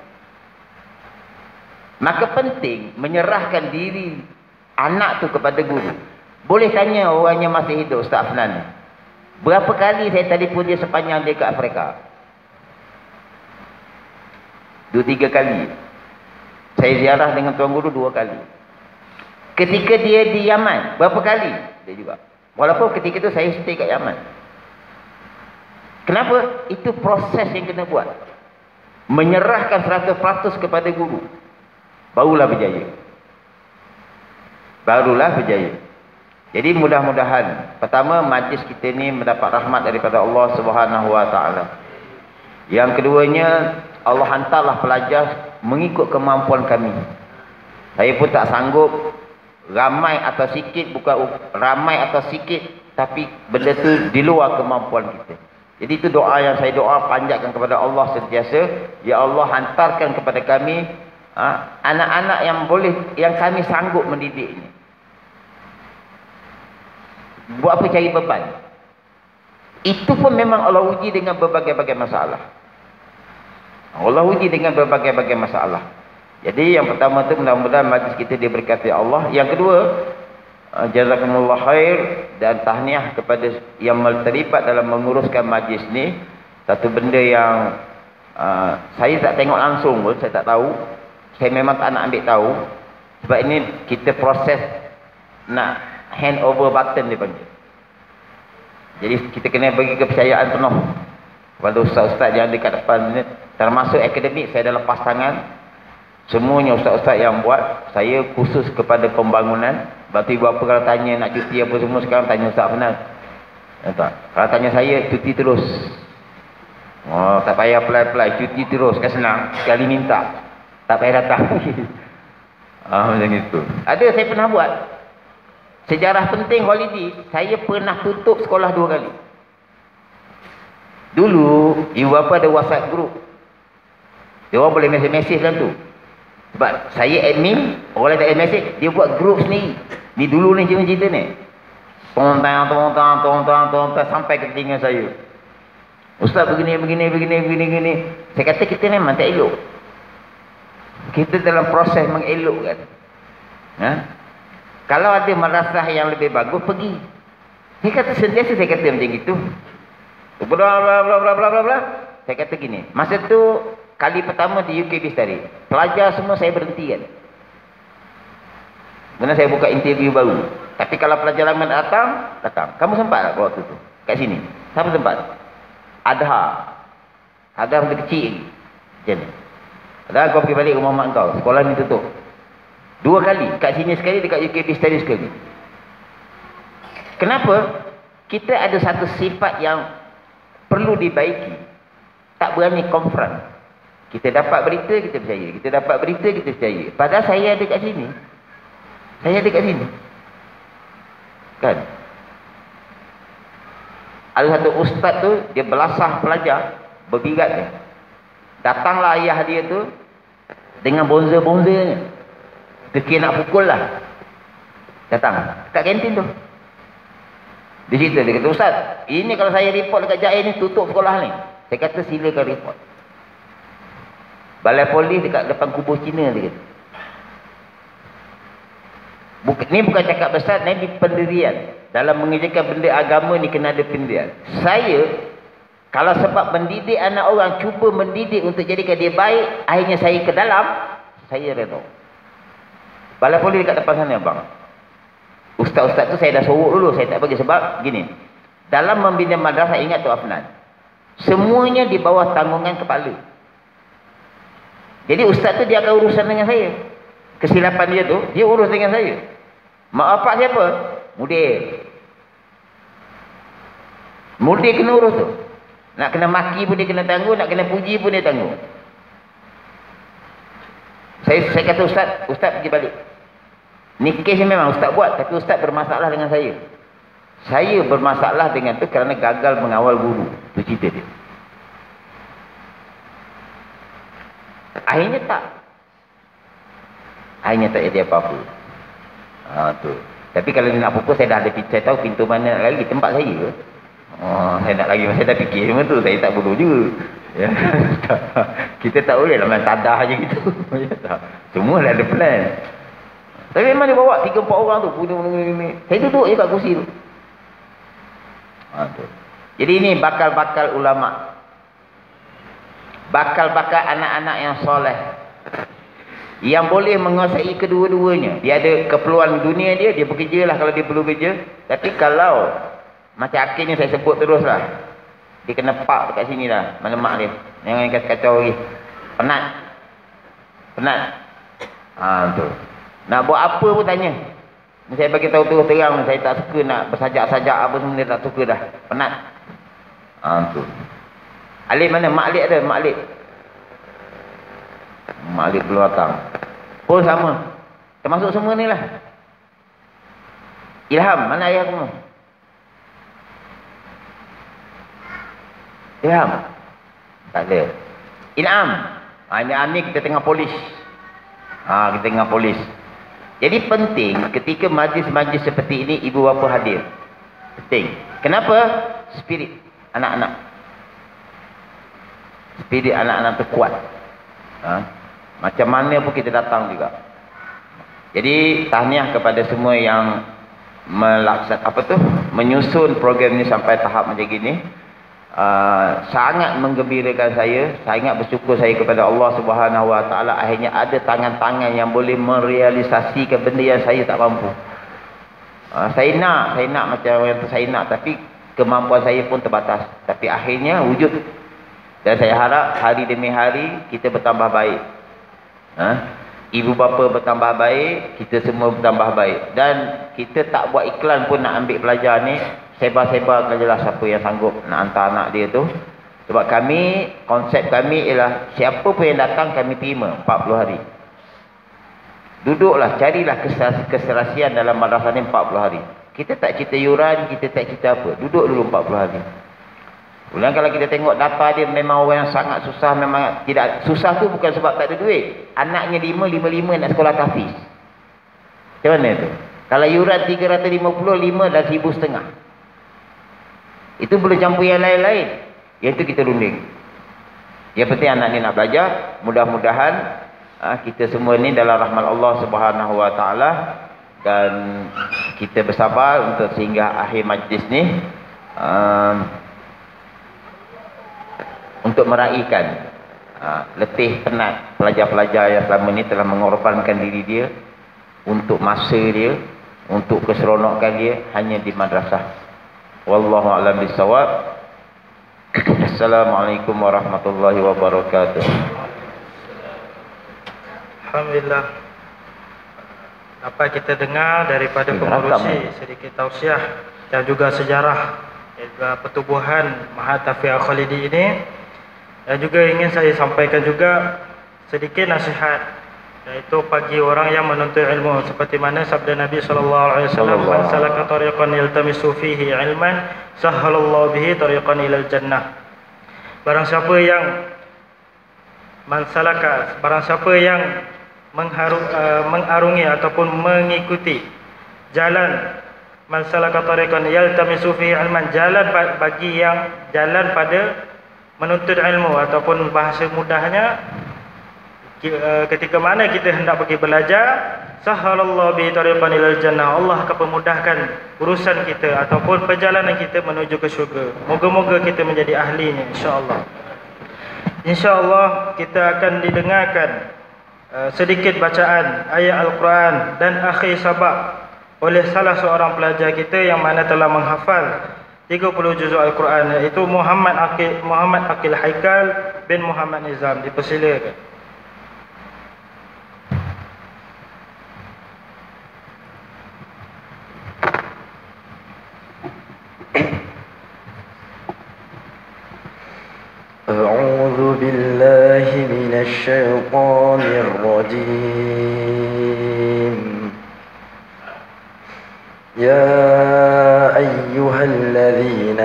Maka penting menyerahkan diri anak tu kepada guru. Boleh tanya orangnya masih hidup, Ustaz Afnan. Berapa kali saya telefon dia sepanjang dia ke Afrika? 2-3 kali. Saya ziarah dengan Tuan Guru 2 kali. Ketika dia di Yaman, berapa kali? Dia juga. Walaupun ketika itu saya stay kat Yaman. Kenapa? Itu proses yang kena buat. Menyerahkan 100% kepada guru. Barulah berjaya. Barulah berjaya. Jadi mudah-mudahan pertama majlis kita ni mendapat rahmat daripada Allah Subhanahu Wa Taala. Yang keduanya, Allah hantarlah pelajar mengikut kemampuan kami. Saya pun tak sanggup ramai atau sikit, bukan ramai atau sikit, tapi benda tu di luar kemampuan kita. Jadi itu doa yang saya doa panjatkan kepada Allah sentiasa. Ya Allah, hantarkan kepada kami anak-anak yang kami sanggup mendidik ini. Buat apa cari beban? Itu pun memang Allah uji dengan berbagai-bagai masalah. Allah uji dengan berbagai-bagai masalah. Jadi yang pertama tu mudah-mudahan majlis kita diberkati Allah. Yang kedua, jazakumullah khair dan tahniah kepada yang terlibat dalam menguruskan majlis ni. Satu benda yang saya tak tengok langsung pun, saya tak tahu. Saya memang tak nak ambil tahu. Sebab ini kita proses nak hand over button dia panggil. Jadi kita kena bagi kepercayaan penuh kepada ustaz-ustaz yang dekat depan ni. Termasuk akademik, saya dah lepas tangan. Semuanya ustaz-ustaz yang buat. Saya khusus kepada pembangunan. Lepas tu ibu apa kalau tanya nak cuti apa semua, sekarang tanya Ustaz Fernaz. Kalau tanya saya, cuti terus. Oh, tak payah apply, cuti terus, kan senang. Sekali minta, tak payah datang. Macam itu. Ada, saya pernah buat. Sejarah penting holiday, saya pernah tutup sekolah 2 kali. Dulu, ibu bapa ada WhatsApp group. Dia orang boleh mesej-mesej dalam tu. Sebab saya admin, orang lain tak ada mesej, dia buat group sendiri. Ni dulu ni cerita ni. Tong-tang, sampai ke telinga saya. Ustaz begini. Saya kata kita memang tak elok. Kita dalam proses mengelokkan. Kalau ada madrasah yang lebih bagus, pergi. Sentiasa saya kata macam itu. Bla. Saya kata gini, masa tu kali pertama di UK Bistari, pelajar semua saya berhentikan. Kemudian saya buka interview baru. Tapi kalau pelajar lama datang. Kamu sempat tak waktu tu? Kat sini. Siapa sempat? Adha masa kecil. Macam ni. Adha kau pergi balik rumah mak kau. Sekolah ni tutup. 2 kali. Kat sini sekali, dekat UK Bistari sekali. Kenapa? Kita ada satu sifat yang perlu dibaiki. Tak berani confront. Kita dapat berita, kita percaya. Kita dapat berita, kita percaya. Padahal saya ada kat sini. Kan? Ada satu ustaz tu, dia belasah pelajar. Berbirat dia. Datanglah ayah dia tu, dengan bonza-bonzanya. Dia nak pukul lah. Datang. Kat kantin tu. Dia cerita, dia kata, Ustaz, ini kalau saya report dekat Jain ni, tutup sekolah ni. Saya kata, silakan report. Balai polis dekat depan kubur Cina, dia kata. Ni bukan cakap besar, ni pendirian. Dalam mengerjakan benda agama ni kena ada pendirian. Saya, kalau sebab mendidik anak orang, cuba mendidik untuk jadikan dia baik, akhirnya saya ke dalam, saya redha. Balai polis dekat depan sana, bang. Ustaz-ustaz tu saya dah sorok dulu, saya tak bagi sebab gini. Dalam membina madrasah, ingat tu Afnan, semuanya di bawah tanggungan kepala. Jadi ustaz tu dia akan urusan dengan saya. Kesilapan dia tu, dia urus dengan saya. Mak bapak siapa? Mudir. Mudir kena urus tu. Nak kena maki pun dia kena tanggung, nak kena puji pun dia tanggung. Saya kata ustaz pergi balik. Ni kes memang ustaz buat, tapi ustaz bermasalah dengan saya. Saya bermasalah dengan tu kerana gagal mengawal guru. Tu cerita dia. Akhirnya tak jadi apa-apa. Tu. Tapi kalau dia nak pukul, saya dah ada, saya tahu pintu mana nak lagi, tempat saya ke. Saya nak lagi, saya dah fikir semua tu, saya tak bodoh juga. Ya. Kita tak boleh lah main tadah je gitu. Semua dah ada plan. Tapi memang dia bawa 3-4 orang tu. Saya duduk je kat kursi tu. Jadi ini bakal-bakal ulama. Bakal-bakal anak-anak yang soleh. yang boleh menguasai kedua-duanya. Dia ada keperluan dunia dia bekerja lah kalau dia perlu kerja. Tapi kalau macam akhirnya saya sebut terus lah, dia kena park dekat sini lah, mana mak dia, jangan kacau lagi. Penat. Tu. Nak buat apa pun tanya. Saya bagi tahu terus terang, saya tak suka nak bersajak-sajak apa semua, dia tak suka dah. Penat. Tu. Alif mana? Mak Alif ada, Mak Alif. Mak Alif belum datang. Pun sama. Termasuk semua ni lah. Ilham, mana ayah kamu? Ilham? Tak ada. Inam. Inam ni kita tengah polis. Kita tengah polis. Jadi penting ketika majlis-majlis seperti ini ibu bapa hadir. Penting. Kenapa? Spirit anak-anak. Spirit anak-anak tu kuat. Macam mana pun kita datang juga. Jadi tahniah kepada semua yang menyusun program ni sampai tahap macam gini. Sangat menggembirakan saya, sangat bersyukur saya kepada Allah Subhanahu Wa Taala. Akhirnya ada tangan-tangan yang boleh merealisasikan benda yang saya tak mampu. Saya nak macam yang tu saya nak, tapi kemampuan saya pun terbatas. Tapi akhirnya wujud. Dan saya harap hari demi hari kita bertambah baik. Ibu bapa bertambah baik, kita semua bertambah baik. Dan kita tak buat iklan pun nak ambil pelajar ni, sebar-sebarkan je lah siapa yang sanggup nak hantar anak dia tu. Sebab kami, konsep kami ialah siapa pun yang datang kami terima 40 hari. Duduklah, carilah keserasian dalam madrasah ni 40 hari. Kita tak cerita yuran, kita tak cerita apa. Duduk dulu 40 hari. Ulang kalau kita tengok data dia, memang orang yang sangat susah, memang tidak susah tu bukan sebab tak ada duit. Anaknya 5 nak sekolah tahfiz. Macam mana tu? Kalau yuran 350, 5 dah 1,500. Itu boleh campur yang lain-lain. Yang tu kita runding. Yang penting anak ni nak belajar. Mudah-mudahan kita semua ni dalam rahmat Allah Subhanahu Wa Taala, dan kita bersabar untuk sehingga akhir majlis ni. Untuk meraihkan letih penat pelajar-pelajar yang selama ni telah mengorbankan diri dia, untuk masa dia, untuk keseronokan dia hanya di madrasah. Wallahu a'lam bissawab. Assalamualaikum warahmatullahi wabarakatuh. Alhamdulillah, dapat kita dengar daripada pengurusi sedikit tausiah dan juga sejarah pertubuhan Mahat Tafiyah Khalidi ini. Dan juga ingin saya sampaikan juga sedikit nasihat, iaitu bagi orang yang menuntut ilmu, seperti mana sabda Nabi SAW, man salaka tariqan yaltamisu fihi ilman sahhalallahu bihi tariqan ilal jannah. Barang siapa yang mengarungi ataupun mengikuti jalan man salaka tariqan yaltamisu fihi ilman, jalan bagi yang jalan pada menuntut ilmu, ataupun bahasa mudahnya ketika mana kita hendak pergi belajar, sahhalallahu bihi tariqan ilal jannah, Allah akan pemudahkan urusan kita ataupun perjalanan kita menuju ke syurga. Moga-moga kita menjadi ahlinya, insya-Allah. Insya-Allah kita akan didengarkan sedikit bacaan ayat Al-Quran dan akhir sabak oleh salah seorang pelajar kita yang mana telah menghafal 30 juzuk Al-Quran, iaitu Muhammad Aqil Haikal bin Muhammad Nizam. Dipersilakan. A'udzu billahi minasy syaithanir rajim. يا أيها الذين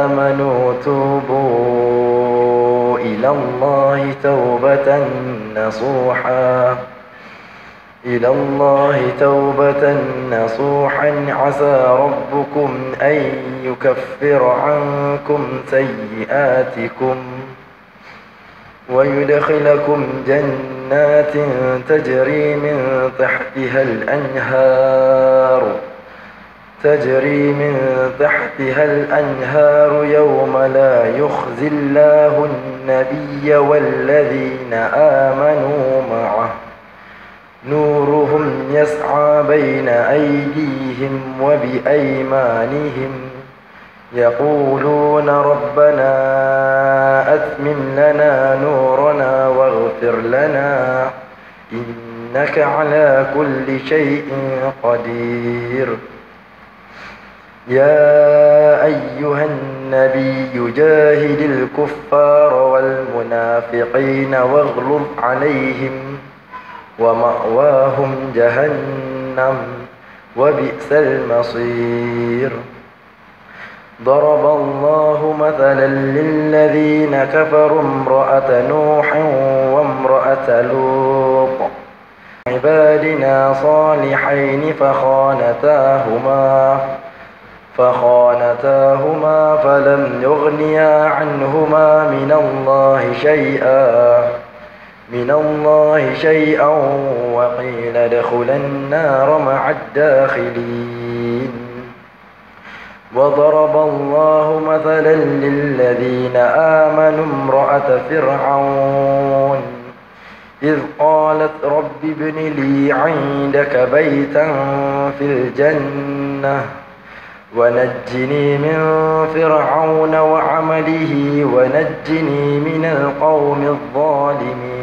آمنوا توبوا إلى الله توبة نصوحا عسى ربكم أن يكفر عنكم سيئاتكم ويدخلكم جنات تجري من تحتها الأنهار يوم لا يخزي الله النبي والذين آمنوا معه نورهم يسعى بين أيديهم وبأيمانهم يقولون ربنا أتمم لنا نورنا واغفر لنا إنك على كل شيء قدير. يا أيها النبي جاهد الكفار والمنافقين واغلظ عليهم ومأواهم جهنم وبئس المصير. ضرب الله مثلا للذين كفروا امرأة نوح وامرأة لوط عبادنا صالحين فخانتاهما فلم يغنيا عنهما من الله شيئا وقيل ادخلا النار مع الداخلين. وضرب الله مثلا للذين آمنوا امرأة فرعون إذ قالت رب ابن لي عندك بيتا في الجنة ونجني من فرعون وعمله ونجني من القوم الظالمين.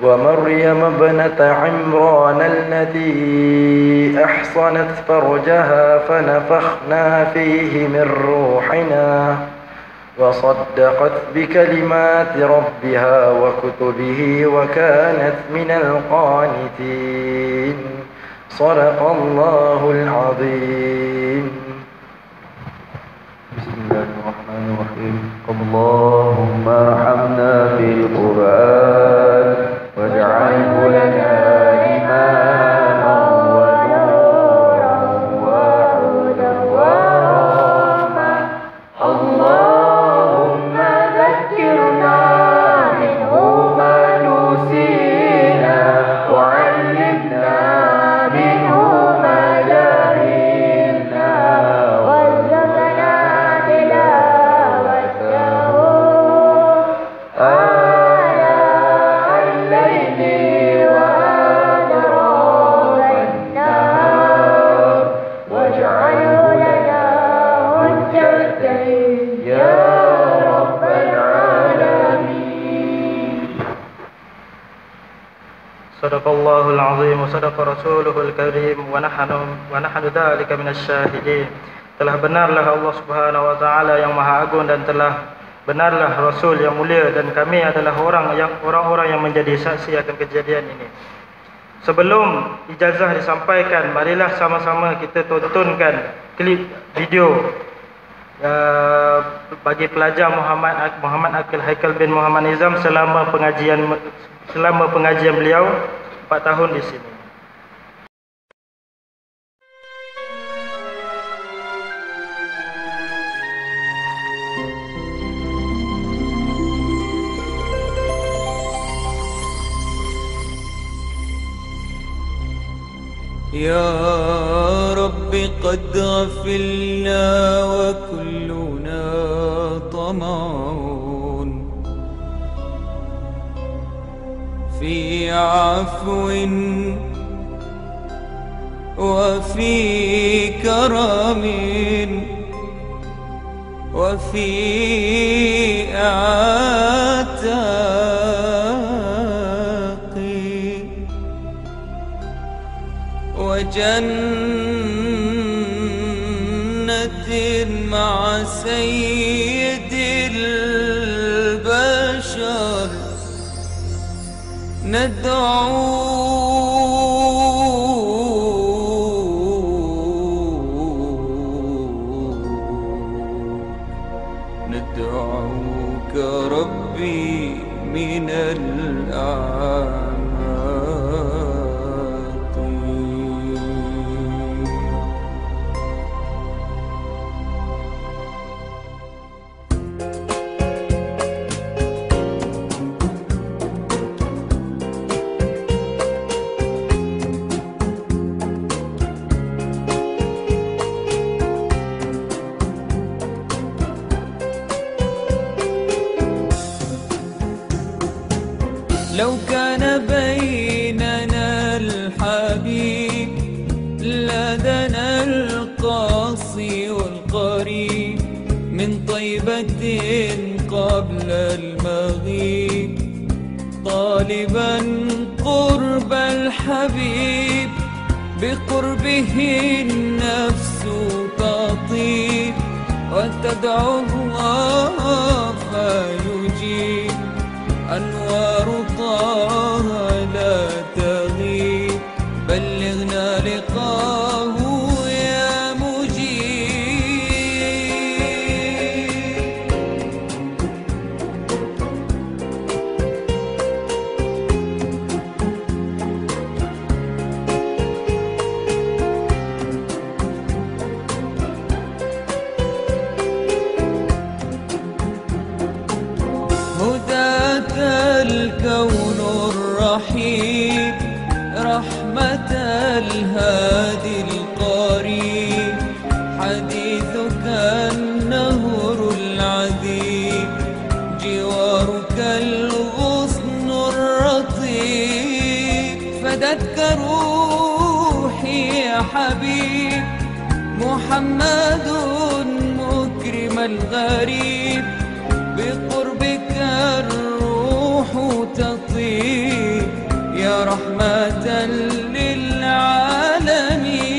ومريم ابنة عمران التي أحصنت فرجها فنفخنا فيه من روحنا وصدقت بكلمات ربها وكتبه وكانت من القانتين. صدق الله العظيم. بسم الله الرحمن الرحيم. اللهم ارحمنا بالقرآن واجعله لنا إماما ونورا وهدى ورحمة. اللهم ذكرنا منه ما نسينا وعلمنا منه ما جهلنا وارزقنا تلاوته آناء الليل وأطراف النهار واجعله لنا حجة يا رب العالمين. صدق الله العظيم وصدق رسوله الكريم ونحن ذلك من الشاهدين. Telah benarlah Allah Subhanahu wa taala yang Maha Agung dan telah benarlah Rasul yang mulia dan kami adalah orang-orang yang menjadi saksi akan kejadian ini. Sebelum ijazah disampaikan, marilah sama-sama kita tontonkan klip video bagi pelajar Muhammad Aqil Haikal bin Muhammad Nizam selama pengajian beliau 4 tahun di sini. يا رب قد غفلنا وكلنا طمعون في عفو وفي كرم وفي عتاق وجنة مع سيد البشر ندعوك ربي من الأعماق. طالبا قرب الحبيب بقربه النفس تطيب وتدعو الله فيجيب أنوار طه لا تغيب بلغنا لقاه يا مجيب. هداك الكون الرحيم رحمة الهادي القريب حديثك النهر العذيب جوارك الغصن الرطيب فدتك روحي يا حبيب محمد مكرم الغريب بقربك الروح تطيب يا رحمة للعالمين.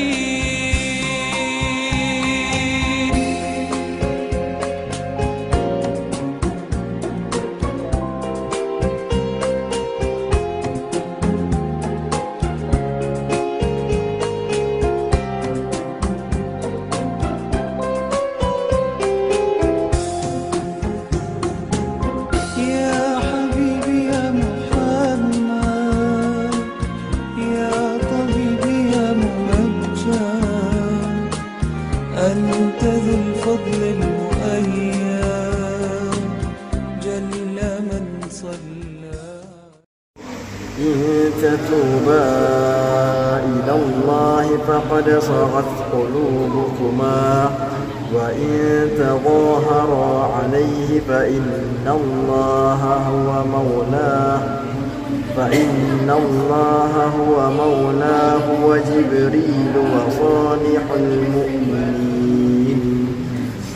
يا حبيبي يا محمد يا طبيبي يا ممجد أنت ذو الفضل المؤيد جل من صلى. إن تتوبا إلى الله فقد صغت قلوبكما وإن تظاهرا عليه فإن الله هو مولاه وجبريل وصالح المؤمنين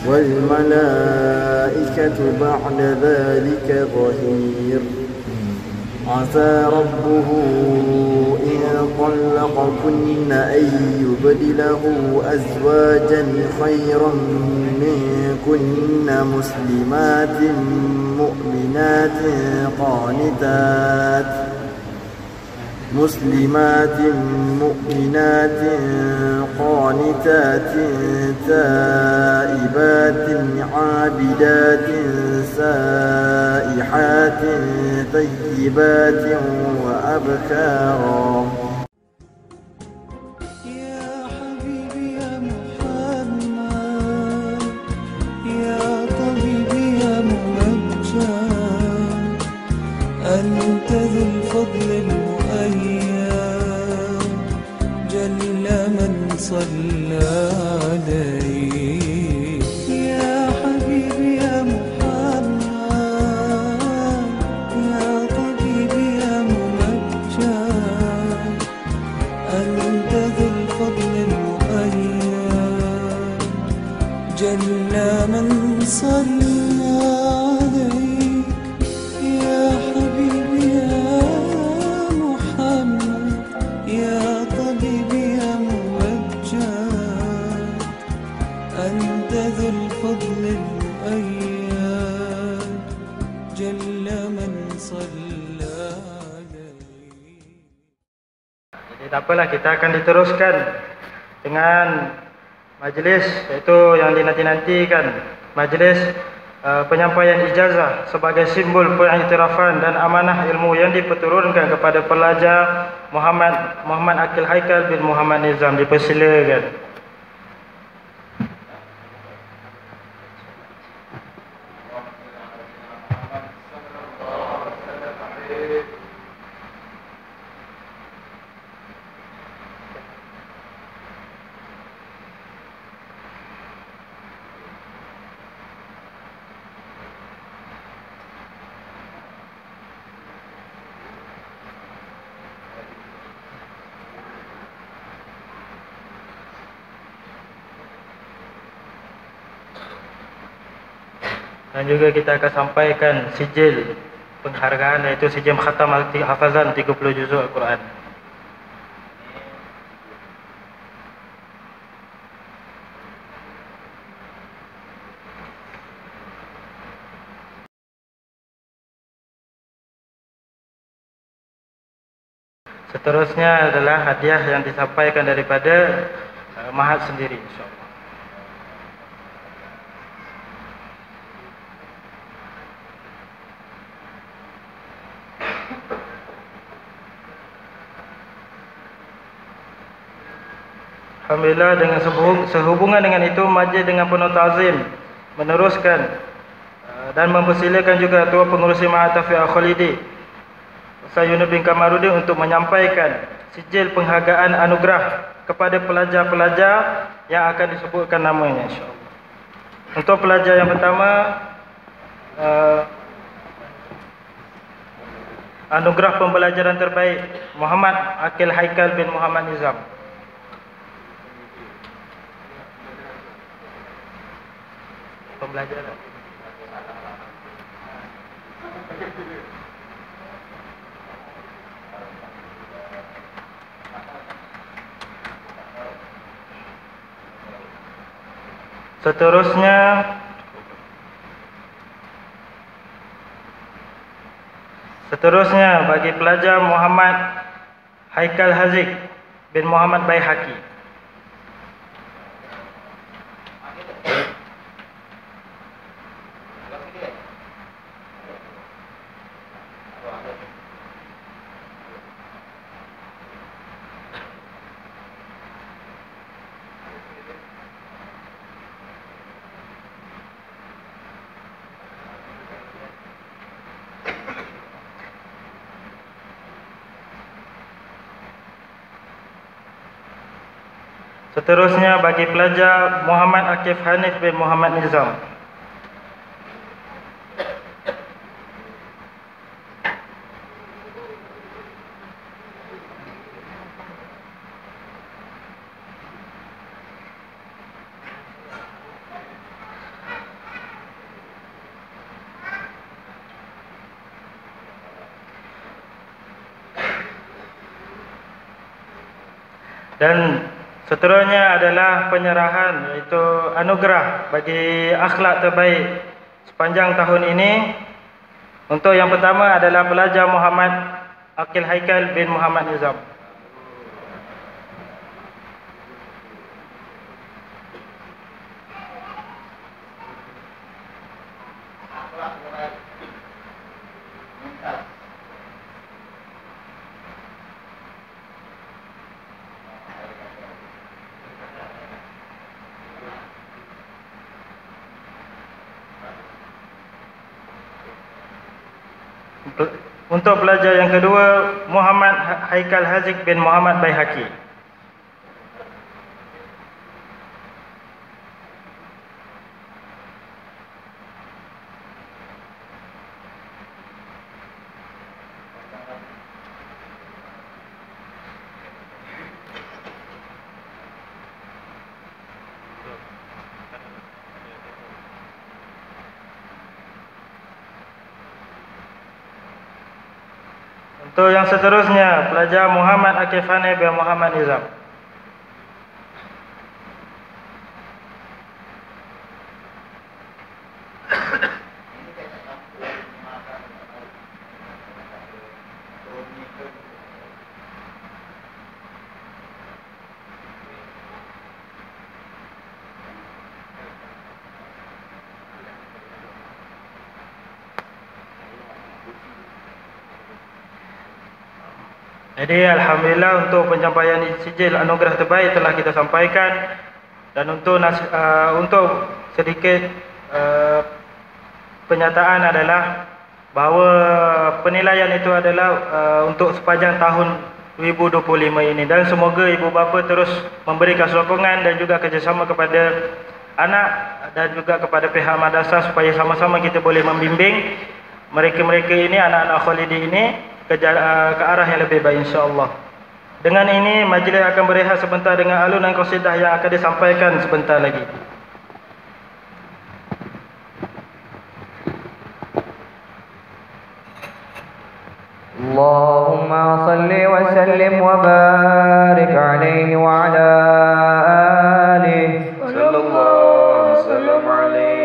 والملائكة بعد ذلك ظهير. عسى ربه إن طلقكن أن يبدله أزواجا خيرا منكن مسلمات مؤمنات قانتات تائبات عابدات سائحات طيبات وأبكارا. يا حبيبي يا محمد يا طبيبي يا ممجد أنت ذو الفضل المؤيد جل من صلى عليه. يا حبيبي يا محمد يا طبيبي يا ممجد أنت ذو الفضل المؤيد جل من صلى عليك. يا حبيبي يا محمد يا طبيبي يا ممجد أنت ذو الفضل المؤيد جل من صلى عليه. Jadi tak apalah, kita akan diteruskan dengan majlis, iaitu yang dinanti-nantikan, majlis penyampaian ijazah sebagai simbol pengiktirafan dan amanah ilmu yang diperturunkan kepada pelajar Muhammad Akil Haikal bin Muhammad Nizam. Dipersilakan. Dan juga kita akan sampaikan sijil penghargaan, iaitu sijil khatam hafazan 30 juzuk Al-Quran. Seterusnya adalah hadiah yang disampaikan daripada Mahat sendiri, insyaAllah. Alhamdulillah, dengan sehubungan dengan itu, majlis dengan penuh ta'zim meneruskan dan mempersilakan juga Ketua Pengurusi Mahat Taufik Al-Khalidi Ustaz Yunus bin Kamarudin untuk menyampaikan sijil penghargaan anugerah kepada pelajar-pelajar yang akan disebutkan namanya, insyaAllah. Untuk pelajar yang pertama, anugerah pembelajaran terbaik Muhammad Akil Haikal bin Muhammad Nizam. Pembelajaran. Seterusnya bagi pelajar Muhammad Haikal Haziq bin Muhammad Baihaqi. Seterusnya bagi pelajar Muhammad Akif Hanif bin Muhammad Nizam. Dan seterusnya adalah penyerahan, iaitu anugerah bagi akhlak terbaik sepanjang tahun ini. Untuk yang pertama adalah pelajar Muhammad Akil Haikal bin Muhammad Nizam. Untuk pelajar yang kedua, Muhammad Haikal Haziq bin Muhammad Baihaqi. Untuk yang seterusnya, pelajar Muhammad Akif Hanif bin Muhammad Nizam. Jadi alhamdulillah, untuk pencapaian sijil anugerah terbaik telah kita sampaikan. Dan untuk sedikit penyataan adalah bahawa penilaian itu adalah untuk sepanjang tahun 2025 ini. Dan semoga ibu bapa terus memberikan sokongan dan juga kerjasama kepada anak dan juga kepada pihak madrasah supaya sama-sama kita boleh membimbing mereka-mereka ini, anak-anak Khalidi ini ke arah yang lebih baik, insya-Allah. Dengan ini majlis akan berehat sebentar dengan alunan qasidah yang akan disampaikan sebentar lagi. اللهم صل وسلم وبارك عليه وعلى آله صلى الله وسلم عليه.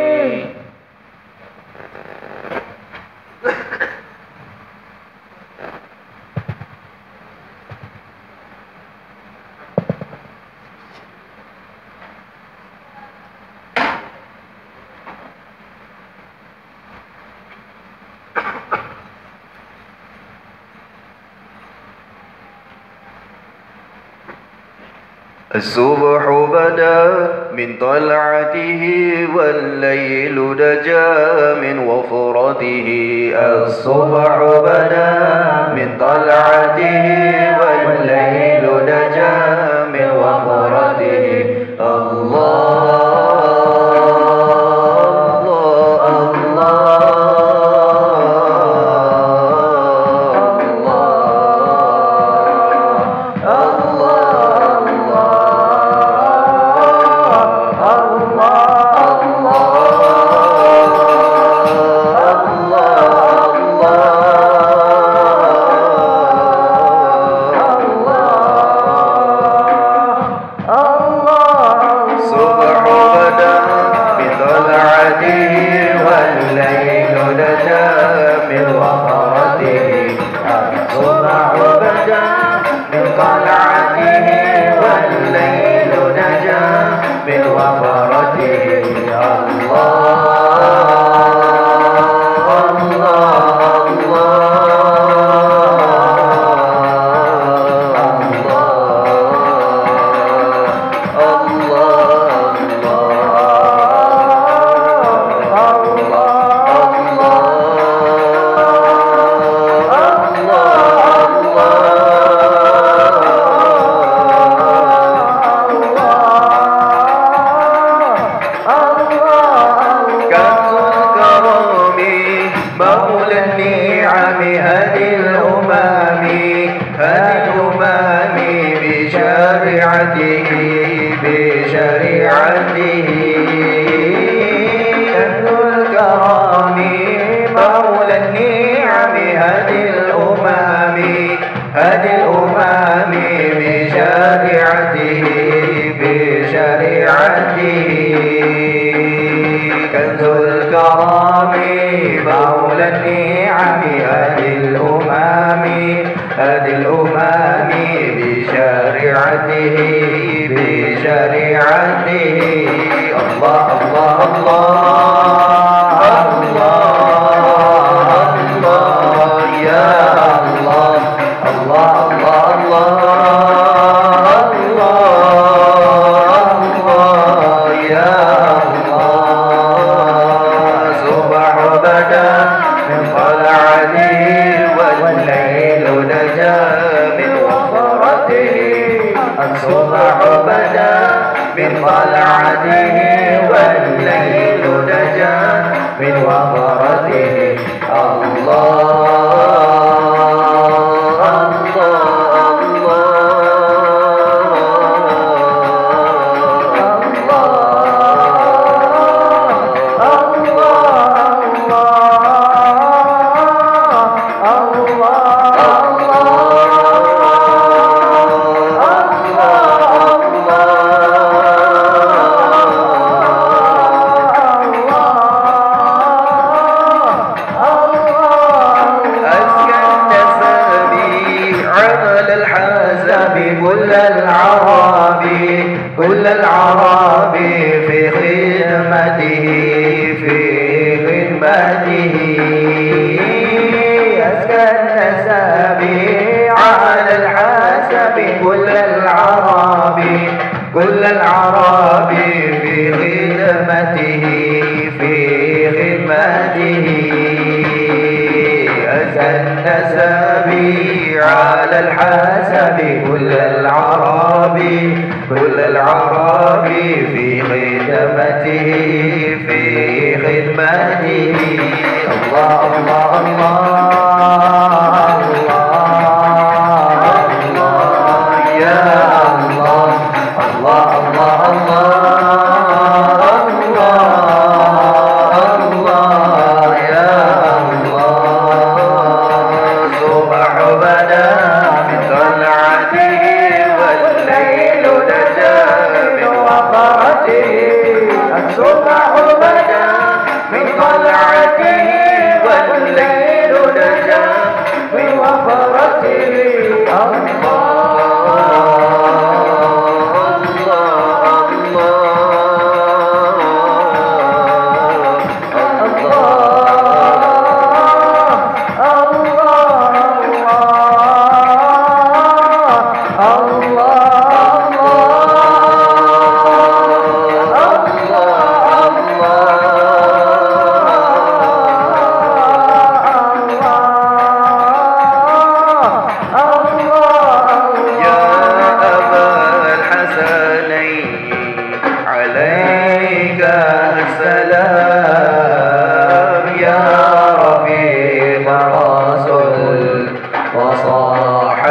الصبح بدا من طلعته والليل دجا من وفرته. الصبح بدا من طلعته والليل دجا من وفرته. الله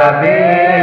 عليك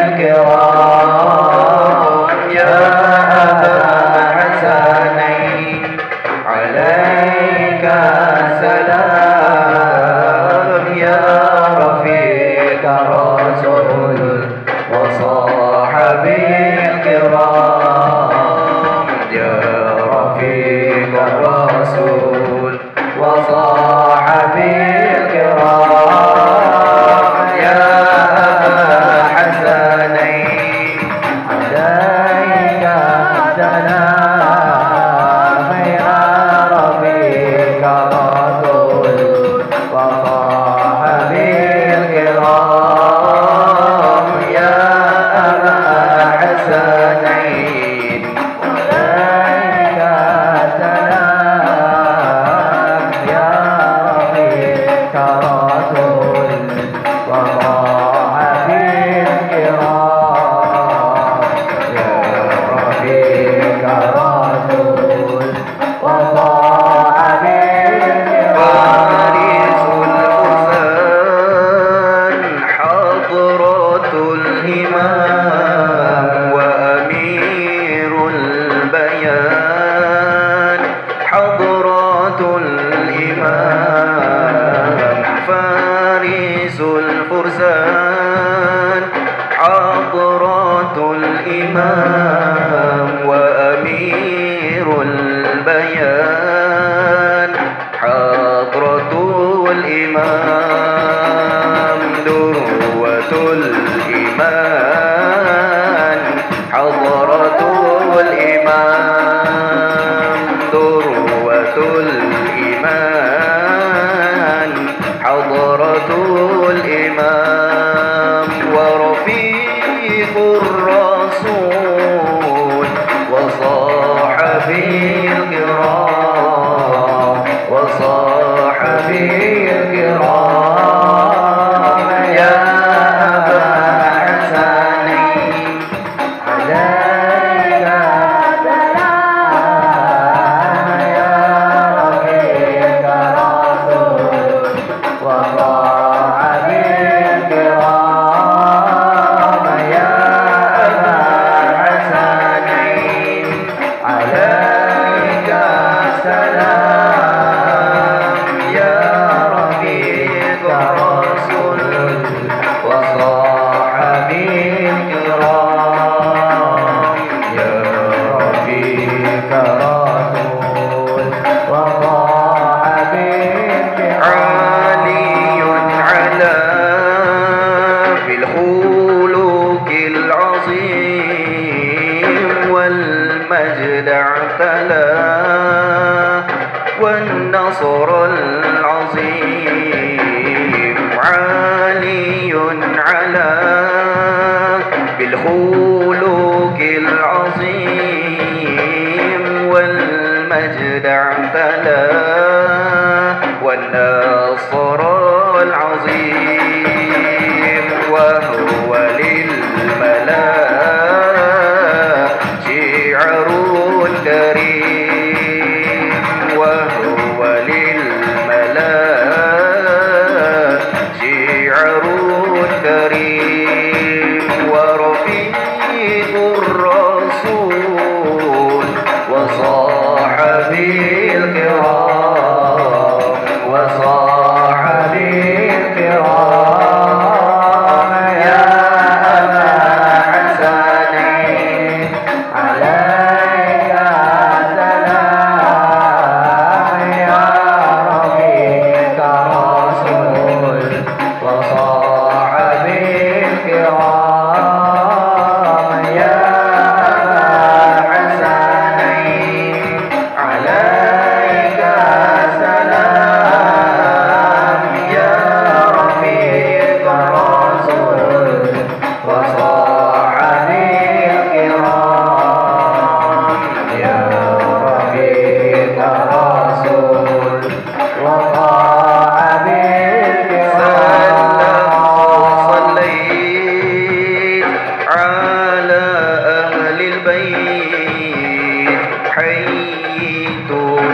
حييت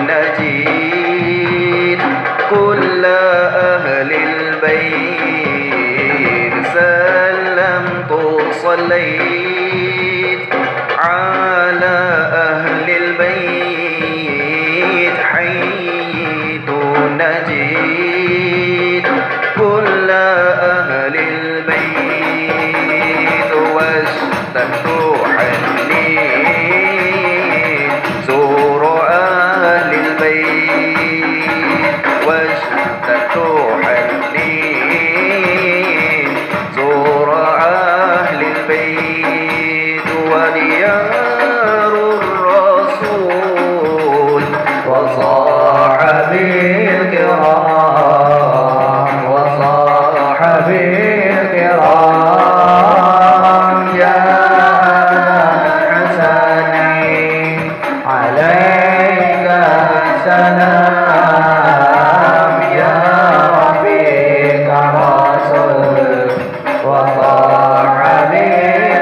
نجيت كل أهل البيت سلمت صليت على أهل البيت حييت نجيت كل أهل البيت واشتقت حنين زور أهل البيت واشتقت حنين زور أهل البيت وديار الرسول وصاحبه الكرام وصاحبه الكرام يا حسنين عليك السلام يا رفيق رسول وصاحبه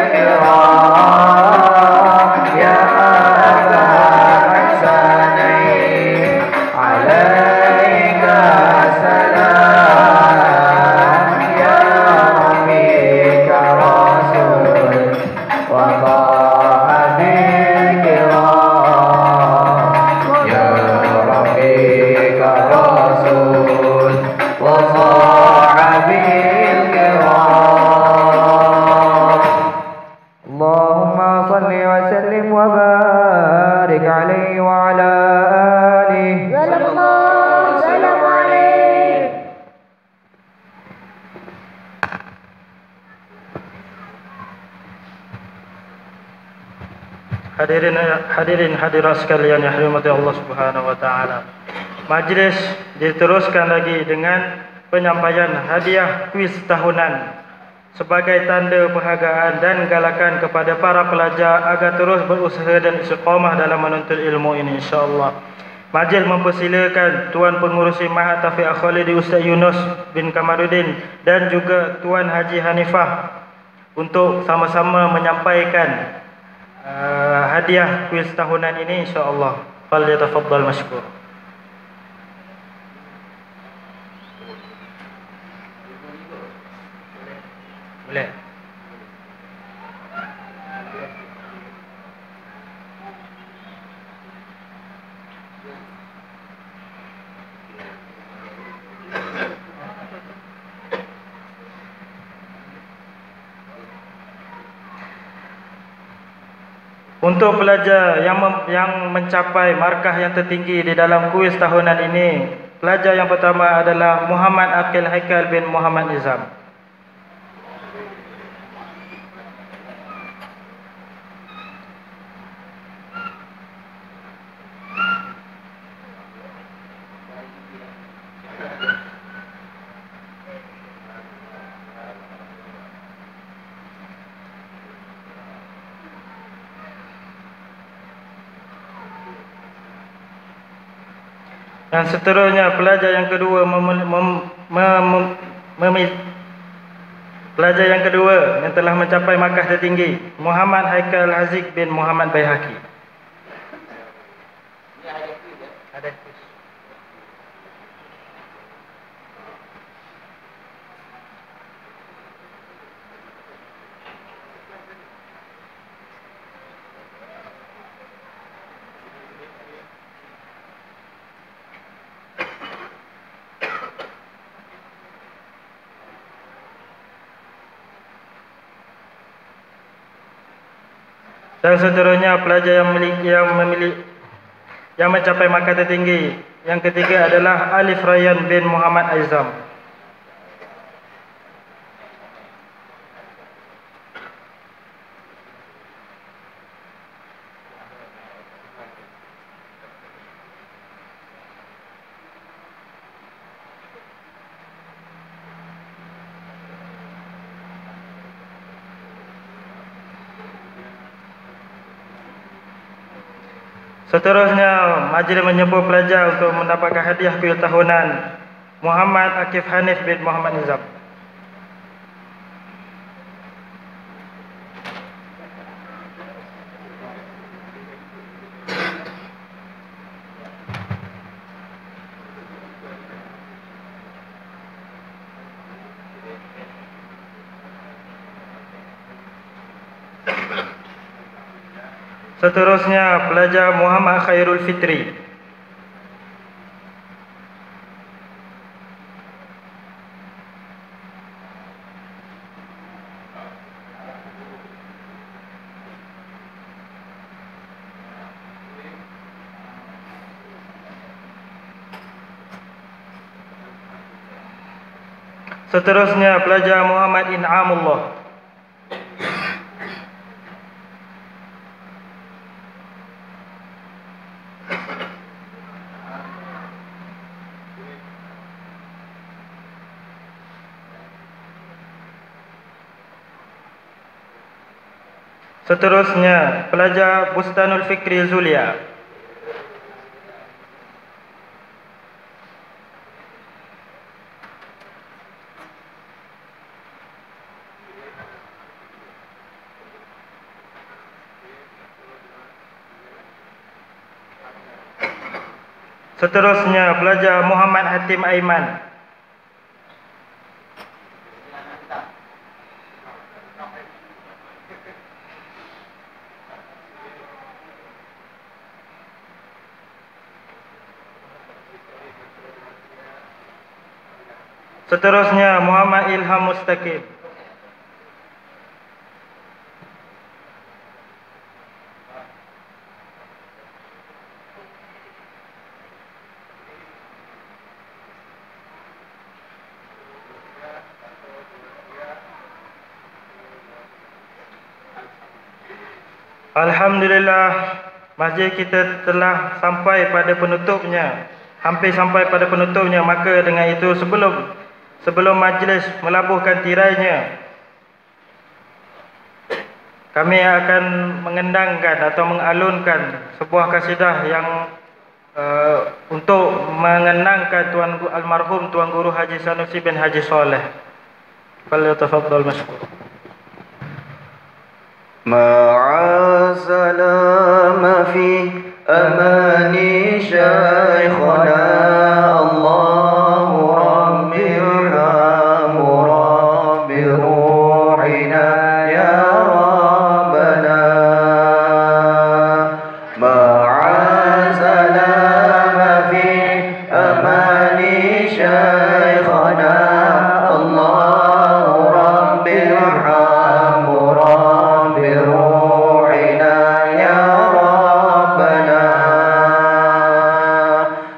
الكرام يا أبا حسنين عليك السلام يا رفيق رسول وصاحبه الكرام يا رفيق رسول وصاحبه الكرام اللهم صل وسلم وبارك عليه وعلى آله صلى الله وسلم عليه. Hadirin hadirat sekalian yang dirahmati Allah Subhanahu wa taala. Majlis diteruskan lagi dengan penyampaian hadiah kuis tahunan sebagai tanda penghargaan dan galakan kepada para pelajar agar terus berusaha dan istiqamah dalam menuntut ilmu ini, insya-Allah. Majlis mempersilakan Tuan Pengurusi Mahat Taufik Al-Khalidi Ustaz Yunus bin Kamaruddin dan juga Tuan Haji Hanifah untuk sama-sama menyampaikan hadiah kuis tahunan ini, insya-Allah. Falyatafaddal mashkur. Boleh. Untuk pelajar yang mencapai markah yang tertinggi di dalam kuis tahunan ini, pelajar yang pertama adalah Muhammad Aqil Haikal bin Muhammad Nizam. Yang seterusnya pelajar yang kedua pelajar yang kedua yang telah mencapai markah tertinggi, Muhammad Haikal Haziq bin Muhammad Baihaqi. Ada kuis. Dan seterusnya pelajar yang mencapai markah tertinggi yang ketiga adalah Alif Rayyan bin Muhammad Aizam. Seterusnya, majlis menyebut pelajar untuk mendapatkan hadiah kuis tahunan, Muhammad Akif Hanif bin Muhammad Nizam. Seterusnya pelajar Muhammad Khairul Fitri. Seterusnya pelajar Muhammad In'amullah. Seterusnya pelajar Bustanul Fikri Zulia. Seterusnya pelajar Muhammad Hatim Aiman. Seterusnya Muhammad Ilham Mustaqim. Alhamdulillah, masjid kita telah sampai pada penutupnya. Hampir sampai pada penutupnya. Maka dengan itu sebelum majlis melabuhkan tirainya, kami akan mengendangkan atau mengalunkan sebuah kasidah yang untuk mengenangkan almarhum Tuan Guru Haji Sanusi bin Haji Soleh. Falyatafaddal mashkur. مع السلامة في أمان شيخنا الله رب ارحمه رب روحنا يا ربنا مع السلامة في أمان شيخنا الله رب ارحمه رب روحنا يا ربنا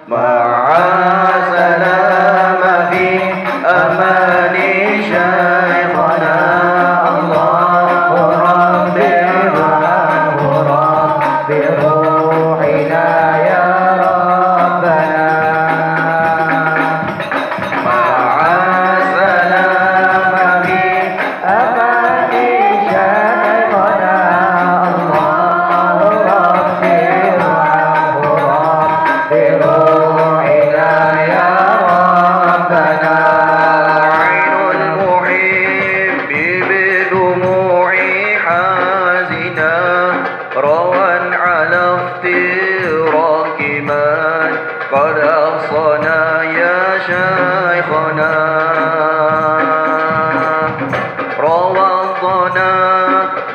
مع السلامة في أمان شيخنا الله رب ارحمه رب روحنا يا ربنا مع السلامة في أمان شيخنا الله رب ارحمه رب روحنا يا ربنا عين المحب بدموع حازنا روى على افتراك من قد أحصنا يا شيخنا روضنا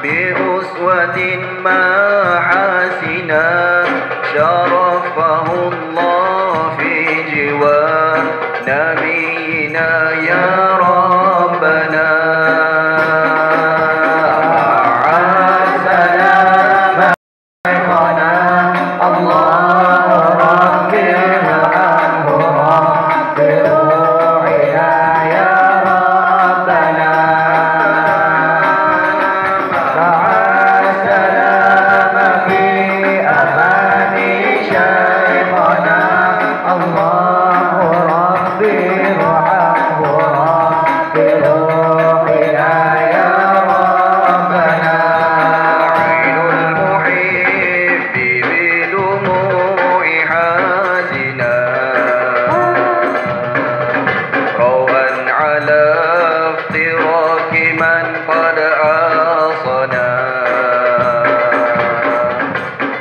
بأسوة ما حسنا شرفه الله في جوار نبينا يا ربنا مع السلامة شيخنا الله رب ارحمه رب روحنا يا ربنا مع السلامة في أمان شيخنا الله رب ارحمه رب روحنا يا ربنا عين المحب بدموع حازنا روى على افتراك من قد عاصنا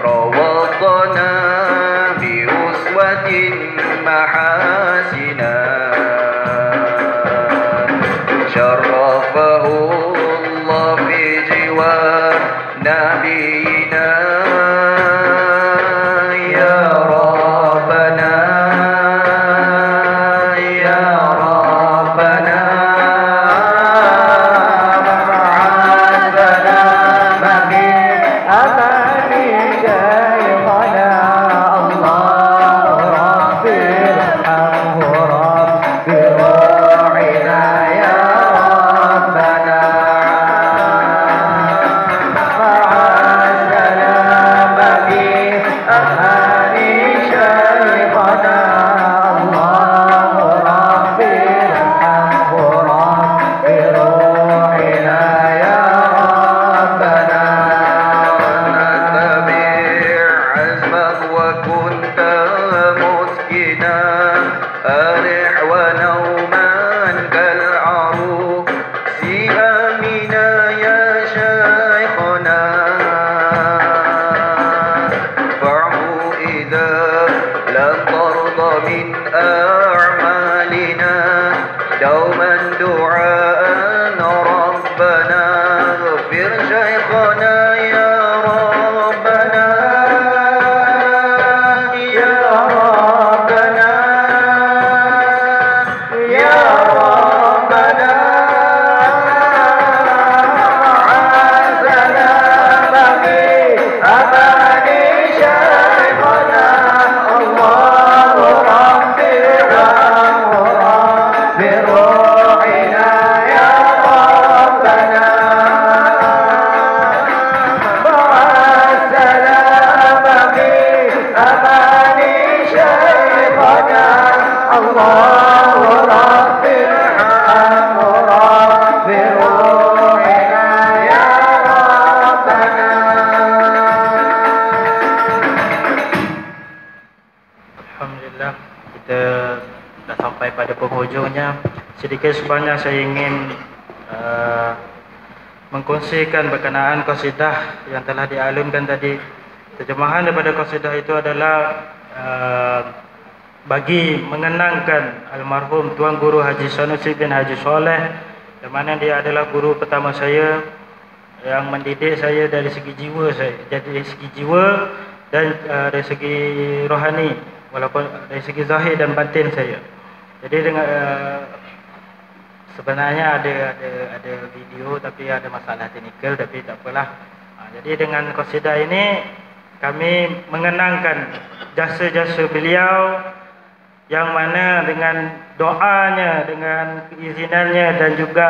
روضنا بأسوة محاسنا شرفه الله في جوار نبينا شيخنا الله رب ارحمه رب روحنا يا ربنا مع السلامة في أمان شيخنا الله رب ارحمه رب روحنا يا ربنا نتبع عزمك وكنت مسكنا أرح ونوما كالعروق سهامنا يا شيخنا فاعفو إذا لم ترضى من أعمالنا دوما دعاء ربنا اغفر شيخنا يا ربنا يا ربنا يا ربنا عسلامة في أمان شيخنا الله رب ارحمه رب روحنا يا ربنا مع السلامة في أمان شيخنا الله رب ارحمه رب روحنا يا ربنا. Alhamdulillah, kita dah sampai pada penghujungnya. Sedikit sebanyak saya ingin mengkongsikan berkenaan qasidah yang telah dialunkan tadi. Terjemahan daripada qasidah itu adalah bagi mengenangkan almarhum Tuan Guru Haji Sanusi bin Haji Soleh, yang mana dia adalah guru pertama saya yang mendidik saya dari segi jiwa saya, dari segi jiwa dan dari segi rohani, walaupun dari segi zahir dan batin saya. Jadi dengan sebenarnya ada video tapi ada masalah teknikal, tapi tak apalah. Jadi dengan qasidah ini kami mengenangkan jasa-jasa beliau, yang mana dengan doanya, dengan keizinannya dan juga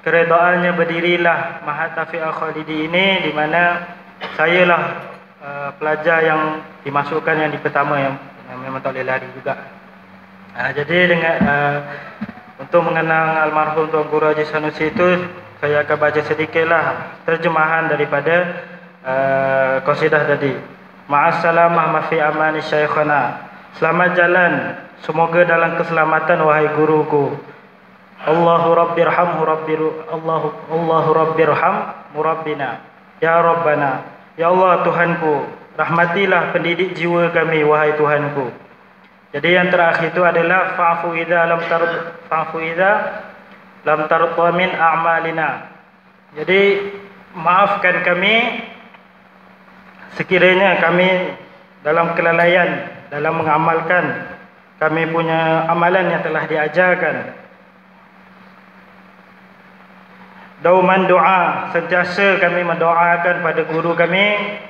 keredaannya berdirilah Mahat Taufik Al-Khalidi ini, di mana sayalah pelajar yang dimasukkan yang di pertama yang memang tak boleh lari juga. Jadi dengan untuk mengenang almarhum Tuan Guru Haji Sanusi itu, saya akan baca sedikitlah terjemahan daripada qasidah tadi. Ma'assalamah mafi amani syekhana. Selamat jalan, semoga dalam keselamatan wahai guruku. Allahu rabbirhamhu Allahu rabbirham murabbina. Ya Rabbana, ya Allah Tuhanku, rahmatilah pendidik jiwa kami wahai Tuhanku. Jadi yang terakhir itu adalah fa'fu idza lam tarda min a'malina. Jadi maafkan kami sekiranya kami dalam kelalaian dalam mengamalkan kami punya amalan yang telah diajarkan. Dauman doa, sentiasa kami mendoakan pada guru kami.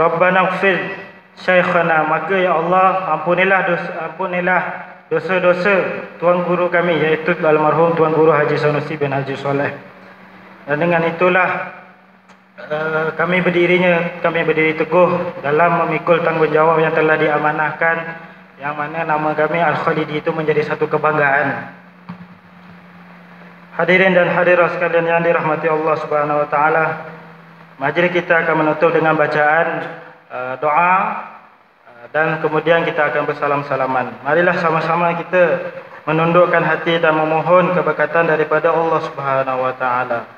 Rabbana ighfir syekhana, maka ya Allah ampunilah dosa-dosa tuan guru kami, iaitu almarhum Tuan Guru Haji Sanusi bin Haji Soleh. Dan dengan itulah kami berdiri teguh dalam memikul tanggungjawab yang telah diamanahkan, yang mana nama kami Al-Khalidi itu menjadi satu kebanggaan. Hadirin dan hadirat sekalian yang dirahmati Allah Subhanahu wa taala, majlis kita akan menutup dengan bacaan doa dan kemudian kita akan bersalam-salaman. Marilah sama-sama kita menundukkan hati dan memohon keberkatan daripada Allah Subhanahu wa taala.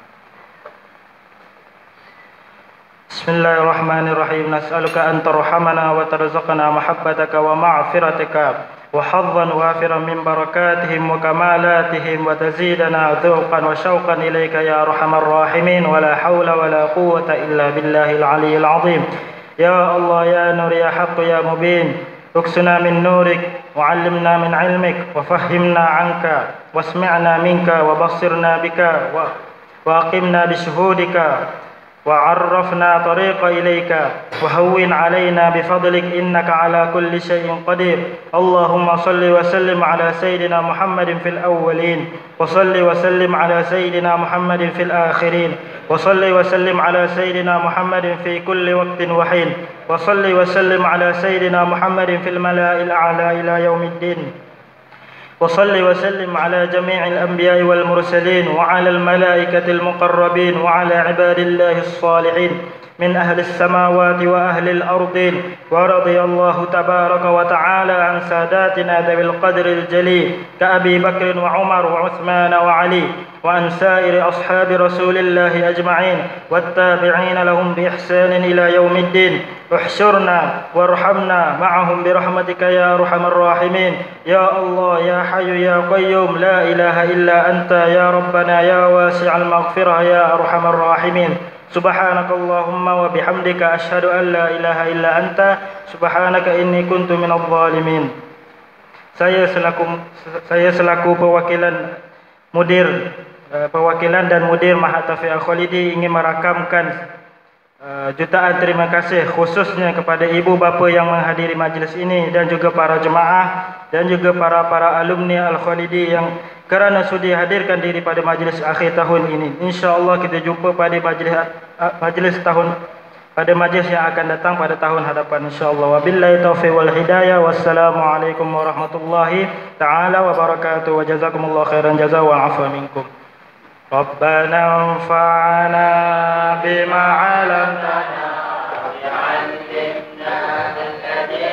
Bismillahirrahmanirrahim. Nas'aluka an tarhamana wa tarzuqna mahabbataka wa ma'firatika wa hadhan wafiran min barakatihim wa kamalatihim wa tazidana dhauqan wa syauqan ilaika ya arhamar rahimin wa la hawla wa la quwwata illa billahil aliyyil azim. Ya Allah ya nur ya haqq ya mubin, uksuna min nurik wa 'allimna min 'ilmik wa fahhimna 'anka wasmi'na minka wa bassirna bika wa aqimna bi shuhudika وعرفنا طريق إليك وهون علينا بفضلك إنك على كل شيء قدير. اللهم صل وسلم على سيدنا محمد في الأولين، وصل وسلم على سيدنا محمد في الآخرين، وصل وسلم على سيدنا محمد في كل وقت وحين، وصل وسلم على سيدنا محمد في الملأ الأعلى إلى يوم الدين، وصل وسلم على جميع الأنبياء والمرسلين وعلى الملائكة المقربين وعلى عباد الله الصالحين من أهل السماوات وأهل الأرضين. ورضي الله تبارك وتعالى عن ساداتنا ذوي القدر الجليل كأبي بكر وعمر وعثمان وعلي، وعن سائر أصحاب رسول الله أجمعين والتابعين لهم بإحسان إلى يوم الدين. احشرنا وارحمنا معهم برحمتك يا أرحم الراحمين. يا الله يا حي يا قيوم لا إله إلا أنت يا ربنا يا واسع المغفرة يا أرحم الراحمين. سبحانك اللهم وبحمدك أشهد أن لا إله إلا أنت سبحانك إني كنت من الظالمين. Saya selaku perwakilan dan mudir Mahat Taufiq Al-Khalidi ingin merakamkan jutaan terima kasih khususnya kepada ibu bapa yang menghadiri majlis ini dan juga para jemaah dan juga para alumni Al-Khalidi yang kerana sudi hadirkan diri pada majlis akhir tahun ini. InsyaAllah kita jumpa pada majlis yang akan datang pada tahun hadapan insyaAllah. Wabillahi taufiq wal hidayah. Wassalamualaikum warahmatullahi ta'ala wabarakatuh. Wa jazakumullah khairan jaza wa afa minkum. ربنا انفعنا بما علمتنا وعلمنا الذي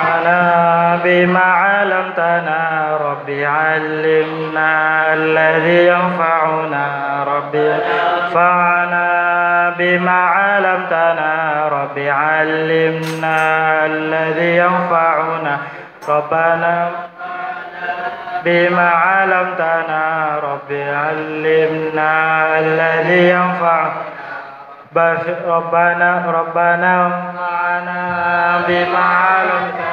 ينفعنا بما علمتنا رب علمنا الذي ينفعنا رب انفعنا بما علمتنا رب علمنا الذي ينفعنا ربنا بما علمتنا رب علمنا الذي ينفعنا ربنا انفعنا بما علمتنا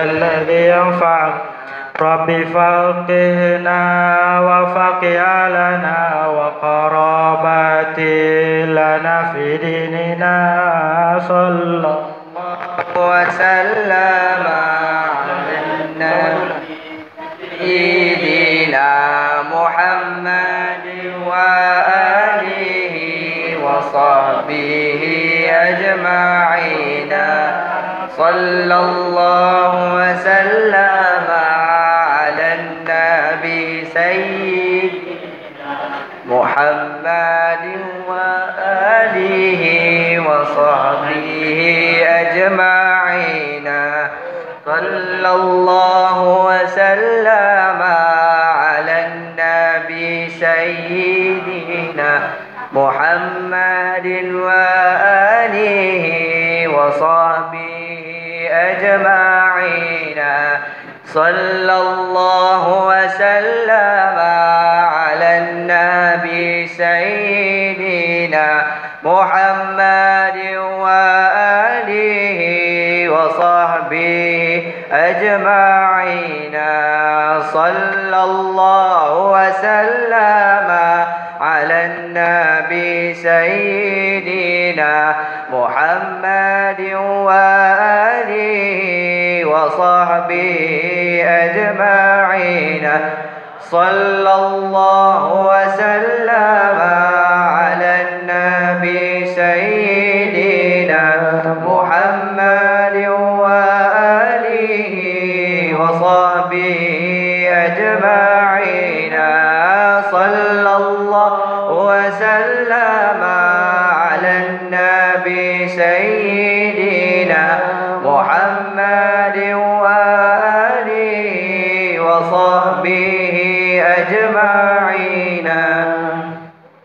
الذي ينفعنا رب فقهنا وفقه لنا وقراباتي لنا في ديننا صلى الله وسلم سيدنا محمد وآله وصحبه أجمعين صلى الله وسلم على النبي سيدنا محمد وآله وصحبه أجمعين صلى الله وسلم على النبي سيدنا محمد وآله وصحبه أجمعين صلى الله وسلم على النبي سيدنا محمد وآله وصحبه أجمعين صلى الله وسلم على النبي سيدنا محمد وآله وصحبه أجمعين صلى الله وسلم على النبي سيدنا محمد وآله وصحبه أجمعين صلى الله وسلم على النبي سيدنا